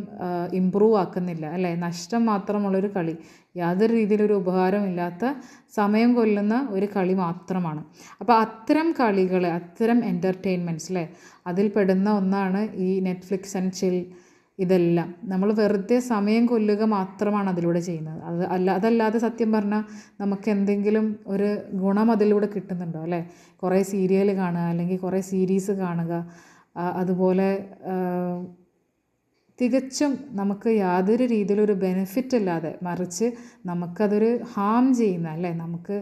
ഇമ്പ്രൂവ് ആക്കുന്നില്ല, അല്ലേ? നഷ്ടം മാത്രമുള്ളൊരു കളി, യാതൊരു രീതിയിലൊരു ഉപകാരമില്ലാത്ത സമയം കൊല്ലുന്ന ഒരു കളി മാത്രമാണ്. അപ്പോൾ അത്തരം കളികൾ, അത്തരം എൻ്റർടൈൻമെൻറ്റ്സ്, അല്ലേ, അതിൽ പെടുന്ന ഒന്നാണ് ഈ നെറ്റ്ഫ്ലിക്സ് ആൻഡ് ചിൽ. ഇതെല്ലാം നമ്മൾ വെറുതെ സമയം കൊല്ലുക മാത്രമാണ് അതിലൂടെ ചെയ്യുന്നത്. അതല്ലാതെ സത്യം പറഞ്ഞാൽ നമുക്ക് എന്തെങ്കിലും ഒരു ഗുണം അതിലൂടെ കിട്ടുന്നുണ്ടോ, അല്ലേ? കുറേ സീരിയൽ കാണുക, അല്ലെങ്കിൽ കുറേ സീരീസ് കാണുക, അതുപോലെ തികച്ചും നമുക്ക് യാതൊരു രീതിയിലൊരു ബെനിഫിറ്റ് ഇല്ലാതെ, മറിച്ച് നമുക്കതൊരു ഹാം ചെയ്യുന്ന, അല്ലേ, നമുക്ക്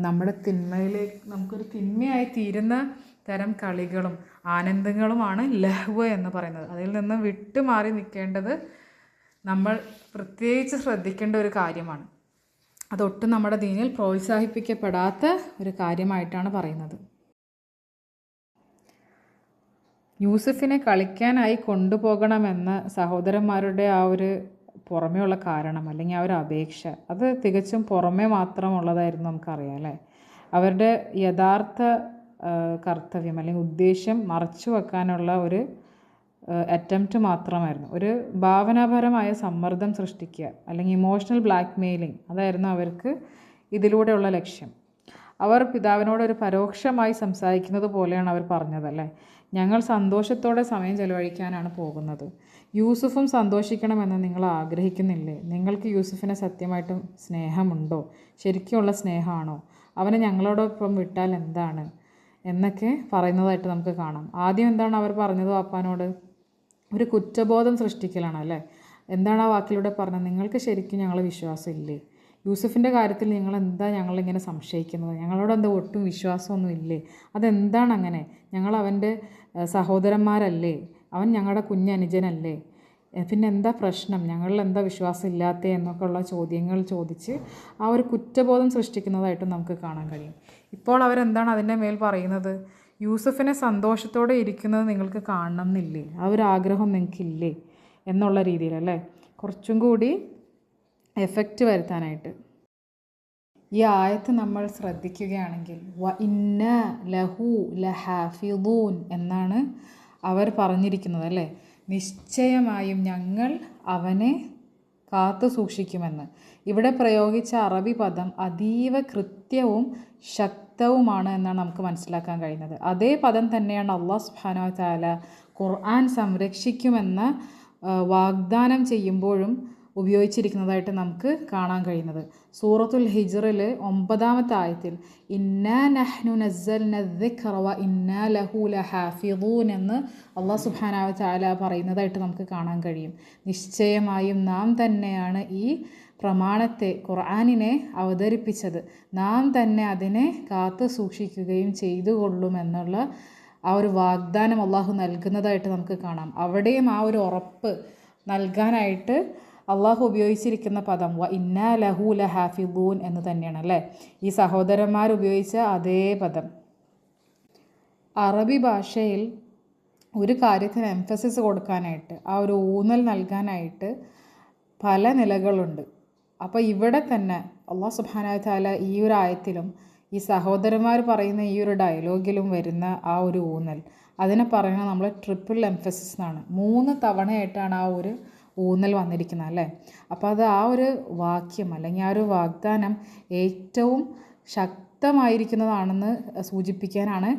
നമ്മുടെ തിന്മയിലേക്ക് നമുക്കൊരു തിന്മയായി തീരുന്ന തരം കളികളും ആനന്ദങ്ങളുമാണ് ലഹ്വ് എന്ന് പറയുന്നത്. അതിൽ നിന്ന് വിട്ടുമാറി നിൽക്കേണ്ടത് നമ്മൾ പ്രത്യേകിച്ച് ശ്രദ്ധിക്കേണ്ട ഒരു കാര്യമാണ്. അതൊട്ടും നമ്മുടെ ദീനിൽ പ്രോത്സാഹിപ്പിക്കപ്പെടാത്ത ഒരു കാര്യമായിട്ടാണ് പറയുന്നത്. യൂസുഫിനെ കളിക്കാനായി കൊണ്ടുപോകണമെന്ന സഹോദരന്മാരുടെ ആ ഒരു പുറമേയുള്ള കാരണം, അല്ലെങ്കിൽ ആ ഒരു അപേക്ഷ, അത് തികച്ചും പുറമേ മാത്രമുള്ളതായിരുന്നു നമുക്കറിയാം, അല്ലേ? അവരുടെ യഥാർത്ഥ കർത്തവ്യം അല്ലെങ്കിൽ ഉദ്ദേശ്യം മറച്ചു വെക്കാനുള്ള ഒരു അറ്റംപ്റ്റ് മാത്രമായിരുന്നു. ഒരു ഭാവനാപരമായ സമ്മർദ്ദം സൃഷ്ടിക്കുക, അല്ലെങ്കിൽ ഇമോഷണൽ ബ്ലാക്ക് മെയിലിംഗ്, അതായിരുന്നു അവർക്ക് ഇതിലൂടെയുള്ള ലക്ഷ്യം. അവർ പിതാവിനോട് ഒരു പരോക്ഷമായി സംസാരിക്കുന്നത് പോലെയാണ് അവർ പറഞ്ഞതല്ലേ, ഞങ്ങൾ സന്തോഷത്തോടെ സമയം ചെലവഴിക്കാനാണ് പോകുന്നത്. യൂസുഫും സന്തോഷിക്കണമെന്ന് നിങ്ങൾ ആഗ്രഹിക്കുന്നില്ലേ? നിങ്ങൾക്ക് യൂസുഫിനെ സത്യമായിട്ടും സ്നേഹമുണ്ടോ? ശരിക്കുമുള്ള സ്നേഹമാണോ? അവനെ ഞങ്ങളോടൊപ്പം വിട്ടാൽ എന്താണ് എന്നൊക്കെ പറയുന്നതായിട്ട് നമുക്ക് കാണാം. ആദ്യം എന്താണ് അവർ പറഞ്ഞത് വാപ്പാനോട്? ഒരു കുറ്റബോധം സൃഷ്ടിക്കലാണ്, അല്ലേ? എന്താണ് ആ വാക്കിലൂടെ പറഞ്ഞത്? നിങ്ങൾക്ക് ശരിക്കും ഞങ്ങൾ വിശ്വാസമില്ലേ? യൂസുഫിൻ്റെ കാര്യത്തിൽ നിങ്ങൾ എന്താ ഞങ്ങളിങ്ങനെ സംശയിക്കുന്നത്? ഞങ്ങളോട് എന്താ ഒട്ടും വിശ്വാസമൊന്നും ഇല്ലേ? അതെന്താണ് അങ്ങനെ? ഞങ്ങൾ അവൻ്റെ സഹോദരന്മാരല്ലേ? അവൻ ഞങ്ങളുടെ കുഞ്ഞനുജനല്ലേ? പിന്നെ എന്താ പ്രശ്നം? ഞങ്ങളിൽ എന്താ വിശ്വാസം ഇല്ലാത്തത് എന്നൊക്കെ ഉള്ള ചോദ്യങ്ങൾ ചോദിച്ച് ആ ഒരു കുറ്റബോധം സൃഷ്ടിക്കുന്നതായിട്ട് നമുക്ക് കാണാൻ കഴിയും. ഇപ്പോൾ അവരെന്താണ് അതിൻ്റെ മേൽ പറയുന്നത്? യൂസുഫിനെ സന്തോഷത്തോടെ ഇരിക്കുന്നത് നിങ്ങൾക്ക് കാണണം എന്നില്ലേ? ആ ഒരു ആഗ്രഹം നിങ്ങൾക്കില്ലേ എന്നുള്ള രീതിയിലല്ലേ, കുറച്ചും കൂടി എഫക്റ്റ് വരുത്താനായിട്ട്. ഈ ആയത്ത് നമ്മൾ ശ്രദ്ധിക്കുകയാണെങ്കിൽ വ ഇന്ന ലഹു ലഹാഫിദൂൻ എന്നാണ് അവർ പറഞ്ഞിരിക്കുന്നത്, അല്ലേ? നിശ്ചയമായും ഞങ്ങൾ അവനെ കാത്തു സൂക്ഷിക്കുമെന്ന്. ഇവിടെ പ്രയോഗിച്ച അറബി പദം അതീവ കൃത്യവും ശക്തവുമാണ് എന്നാണ് നമുക്ക് മനസ്സിലാക്കാൻ കഴിയുന്നത്. അതേ പദം തന്നെയാണ് അല്ലാഹു സുബ്ഹാനഹു വ തആല ഖുർആൻ സംരക്ഷിക്കുമെന്ന് വാഗ്ദാനം ചെയ്യുമ്പോഴും ഉപയോഗിച്ചിരിക്കുന്നതായിട്ട് നമുക്ക് കാണാൻ കഴിയുന്നത്. സൂറത്തുൽ ഹിജ്റിൽ 9-ാമത്തെ ആയത്തിൽ ഇന്നാ നഹ്നു നസ്സൽന ദിക്റ വ ഇന്നാ ലഹു ലഹാഫിദൂൻ എന്ന് അല്ലാഹു സുബ്ഹാനഹു വ തആല പറയുന്നതായിട്ട് നമുക്ക് കാണാൻ കഴിയും. നിശ്ചയമായും നാം തന്നെയാണ് ഈ പ്രമാണത്തെ, ഖുർആനിനെ അവതരിപ്പിച്ചത്, നാം തന്നെ അതിനെ കാത്തു സൂക്ഷിക്കുകയും ചെയ്തുകൊള്ളുമെന്നുള്ള ആ ഒരു വാഗ്ദാനം അള്ളാഹു നൽകുന്നതായിട്ട് നമുക്ക് കാണാം. അവിടെയും ആ ഒരു ഉറപ്പ് നൽകാനായിട്ട് അള്ളാഹു ഉപയോഗിച്ചിരിക്കുന്ന പദം വ ഇന്നാ ലഹു ലഹാഫിദൂൻ എന്ന് തന്നെയാണ് അല്ലേ. ഈ സഹോദരന്മാർ ഉപയോഗിച്ച അതേ പദം. അറബി ഭാഷയിൽ ഒരു കാര്യത്തിന് എംഫസിസ് കൊടുക്കാനായിട്ട്, ആ ഒരു ഊന്നൽ നൽകാനായിട്ട് പല നിലകളുണ്ട്. അപ്പോൾ ഇവിടെ തന്നെ അല്ലാഹു സുബ്ഹാനഹു വ തആല ഈ ഒരു ആയത്തിലും ഈ സഹോദരന്മാർ പറയുന്ന ഈ ഒരു ഡയലോഗിലും വരുന്ന ആ ഒരു ഊന്നൽ, അതിനെ പറയുന്നത് നമ്മൾ ട്രിപ്പിൾ എംഫസിസ് എന്നാണ്. 3 തവണയായിട്ടാണ് ആ ഒരു ഊന്നൽ വന്നിരിക്കുന്നത് അല്ലേ. അപ്പോൾ അത് ആ ഒരു വാക്യം അല്ലെങ്കിൽ ആ ഒരു വാഗ്ദാനം ഏറ്റവും ശക്തമായിരിക്കുന്നതാണെന്ന് സൂചിപ്പിക്കാനാണ്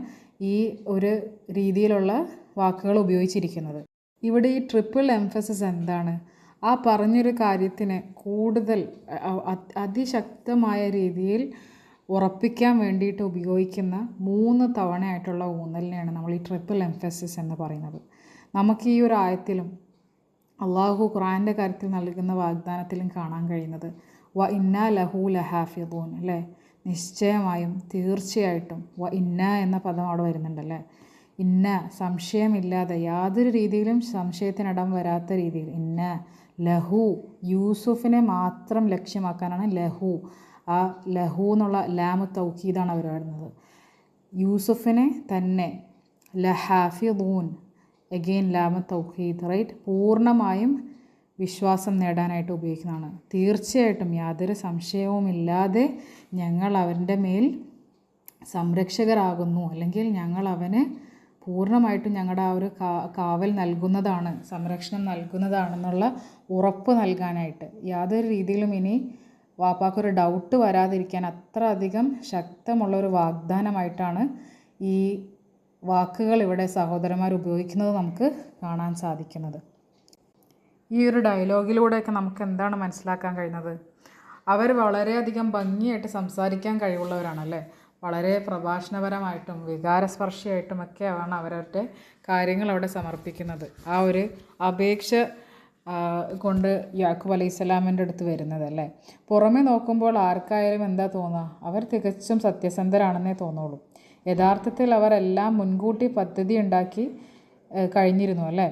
ഈ ഒരു രീതിയിലുള്ള വാക്കുകൾ ഉപയോഗിച്ചിരിക്കുന്നത്. ഇവിടെ ഈ ട്രിപ്പിൾ എംഫസിസ് എന്താണ്? ആ പറഞ്ഞൊരു കാര്യത്തിനെ കൂടുതൽ അതിശക്തമായ രീതിയിൽ ഉറപ്പിക്കാൻ വേണ്ടിയിട്ട് ഉപയോഗിക്കുന്ന 3 തവണയായിട്ടുള്ള ഊന്നലിനെയാണ് നമ്മൾ ഈ ട്രിപ്പിൾ എംഫസിസ് എന്ന് പറയുന്നത്. നമുക്ക് ഈ ഒരു ആയത്തിലും അള്ളാഹു ഖുർആൻ്റെ കാര്യത്തിൽ നൽകുന്ന വാഗ്ദാനത്തിലും കാണാൻ കഴിയുന്നത് വ ഇന്നാ ലഹു ലഹാഫിദൂൻ അല്ലേ. നിശ്ചയമായും, തീർച്ചയായിട്ടും, വ ഇന്ന എന്ന പദം അവിടെ വരുന്നുണ്ടല്ലേ. ഇന്ന, സംശയമില്ലാതെ, യാതൊരു രീതിയിലും സംശയത്തിനിടം വരാത്ത രീതിയിൽ. ഇന്ന ലഹു, യൂസുഫിനെ മാത്രം ലക്ഷ്യമാക്കാനാണ് ലഹു. ആ ലഹു എന്നുള്ള ലാമു തൗക്കീദാണ് അവർ വരുന്നത്. യൂസുഫിനെ തന്നെ ലഹാഫിദൂൻ, എഗെയിൻ ലാമു തൗക്കീദ്, റൈറ്റ്, പൂർണ്ണമായും വിശ്വാസം നേടാനായിട്ട് ഉപയോഗിക്കുന്നതാണ്. തീർച്ചയായിട്ടും, യാതൊരു സംശയവുമില്ലാതെ ഞങ്ങൾ അവൻ്റെ മേൽ സംരക്ഷകരാകുന്നു, അല്ലെങ്കിൽ ഞങ്ങൾ അവന് പൂർണ്ണമായിട്ടും ഞങ്ങളുടെ ആ ഒരു കാവൽ നൽകുന്നതാണ്, സംരക്ഷണം നൽകുന്നതാണെന്നുള്ള ഉറപ്പ് നൽകാനായിട്ട്, യാതൊരു രീതിയിലും ഇനി വാപ്പാക്കൊരു ഡൗട്ട് വരാതിരിക്കാൻ അത്ര അധികം ശക്തമുള്ളൊരു വാഗ്ദാനമായിട്ടാണ് ഈ വാക്കുകൾ ഇവിടെ സഹോദരന്മാർ ഉപയോഗിക്കുന്നത് നമുക്ക് കാണാൻ സാധിക്കുന്നത്. ഈ ഒരു ഡയലോഗിലൂടെയൊക്കെ നമുക്ക് എന്താണ് മനസ്സിലാക്കാൻ കഴിയുന്നത്? അവർ വളരെയധികം ഭംഗിയായിട്ട് സംസാരിക്കാൻ കഴിവുള്ളവരാണല്ലേ. വളരെ പ്രഭാഷണപരമായിട്ടും വികാരസ്പർശിയായിട്ടുമൊക്കെയാണ് അവരുടെ കാര്യങ്ങൾ അവിടെ സമർപ്പിക്കുന്നത്. ആ ഒരു അപേക്ഷ കൊണ്ട് യാക്കൂബ് അലൈഹിസ്സലാമിൻ്റെ അടുത്ത് വരുന്നത് അല്ലേ. പുറമെ നോക്കുമ്പോൾ ആർക്കായാലും എന്താ തോന്നുക? അവർ തികച്ചും സത്യസന്ധരാണെന്നേ തോന്നുള്ളൂ. യഥാർത്ഥത്തിൽ അവരെല്ലാം മുൻകൂട്ടി പദ്ധതി ഉണ്ടാക്കി കഴിഞ്ഞിരുന്നു അല്ലേ.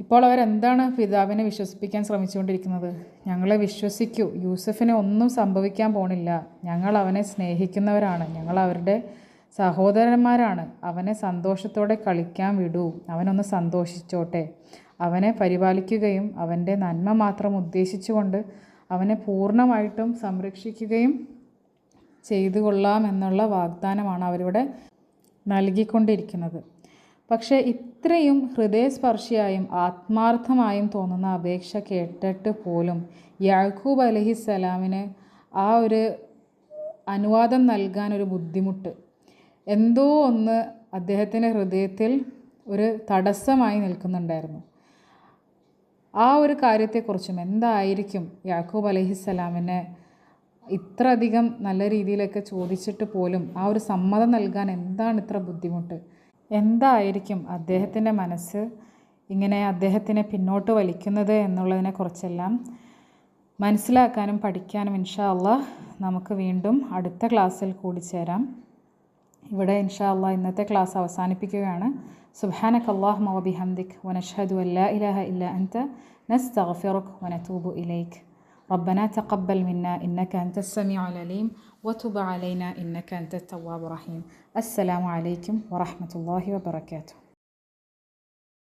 ഇപ്പോൾ അവരെന്താണ് പിതാവിനെ വിശ്വസിപ്പിക്കാൻ ശ്രമിച്ചുകൊണ്ടിരിക്കുന്നത്? ഞങ്ങളെ വിശ്വസിക്കൂ, യൂസഫിന് ഒന്നും സംഭവിക്കാൻ പോണില്ല, ഞങ്ങൾ അവനെ സ്നേഹിക്കുന്നവരാണ്, ഞങ്ങൾ അവരുടെ സഹോദരന്മാരാണ്, അവനെ സന്തോഷത്തോടെ കളിക്കാൻ വിടൂ, അവനൊന്ന് സന്തോഷിച്ചോട്ടെ, അവനെ പരിപാലിക്കുകയും അവൻ്റെ നന്മ മാത്രം ഉദ്ദേശിച്ചുകൊണ്ട് അവനെ പൂർണ്ണമായിട്ടും സംരക്ഷിക്കുകയും ചെയ്തു കൊള്ളാം എന്നുള്ള വാഗ്ദാനമാണ് അവരിവിടെ നൽകിക്കൊണ്ടിരിക്കുന്നത്. പക്ഷേ ഇത്രയും ഹൃദയസ്പർശിയായും ആത്മാർത്ഥമായും തോന്നുന്ന അപേക്ഷ കേട്ടിട്ട് പോലും യാക്കൂബ് അലൈഹിസ്സലാമിന് ആ ഒരു അനുവാദം നൽകാനൊരു ബുദ്ധിമുട്ട്, എന്തോ ഒന്ന് അദ്ദേഹത്തിൻ്റെ ഹൃദയത്തിൽ ഒരു തടസ്സമായി നിൽക്കുന്നുണ്ടായിരുന്നു. ആ ഒരു കാര്യത്തെക്കുറിച്ചും എന്തായിരിക്കും യാക്കൂബ് അലൈഹിസ്സലാമിനെ ഇത്ര അധികം നല്ല രീതിയിലൊക്കെ ചോദിച്ചിട്ട് പോലും ആ ഒരു സമ്മതം നൽകാൻ എന്താണ് ഇത്ര ബുദ്ധിമുട്ട്? എന്തായിരിക്കും അദ്ദേഹത്തിൻ്റെ മനസ്സ് ഇങ്ങനെ അദ്ദേഹത്തിനെ പിന്നോട്ട് വലിക്കുന്നത് എന്നുള്ളതിനെക്കുറിച്ചെല്ലാം മനസ്സിലാക്കാനും പഠിക്കാനും ഇൻഷാ അല്ലാഹ് നമുക്ക് വീണ്ടും അടുത്ത ക്ലാസ്സിൽ കൂടി ചേരാം. ഇവിടെ ഇൻഷാ അല്ലാഹ് ഇന്നത്തെ ക്ലാസ് അവസാനിപ്പിക്കുകയാണ്. സുബ്ഹാനകല്ലാഹുമ്മ വബിഹംദിക് വനശ്ഹദു അല്ലാ ഇലാഹ ഇല്ലാ അൻത നസ്തഗ്ഫിറുക വനതൂബു ഇലൈക്. ربنا تقبل منا إنك أنت السميع العليم وتب علينا إنك أنت التواب الرحيم. السلام عليكم ورحمة الله وبركاته.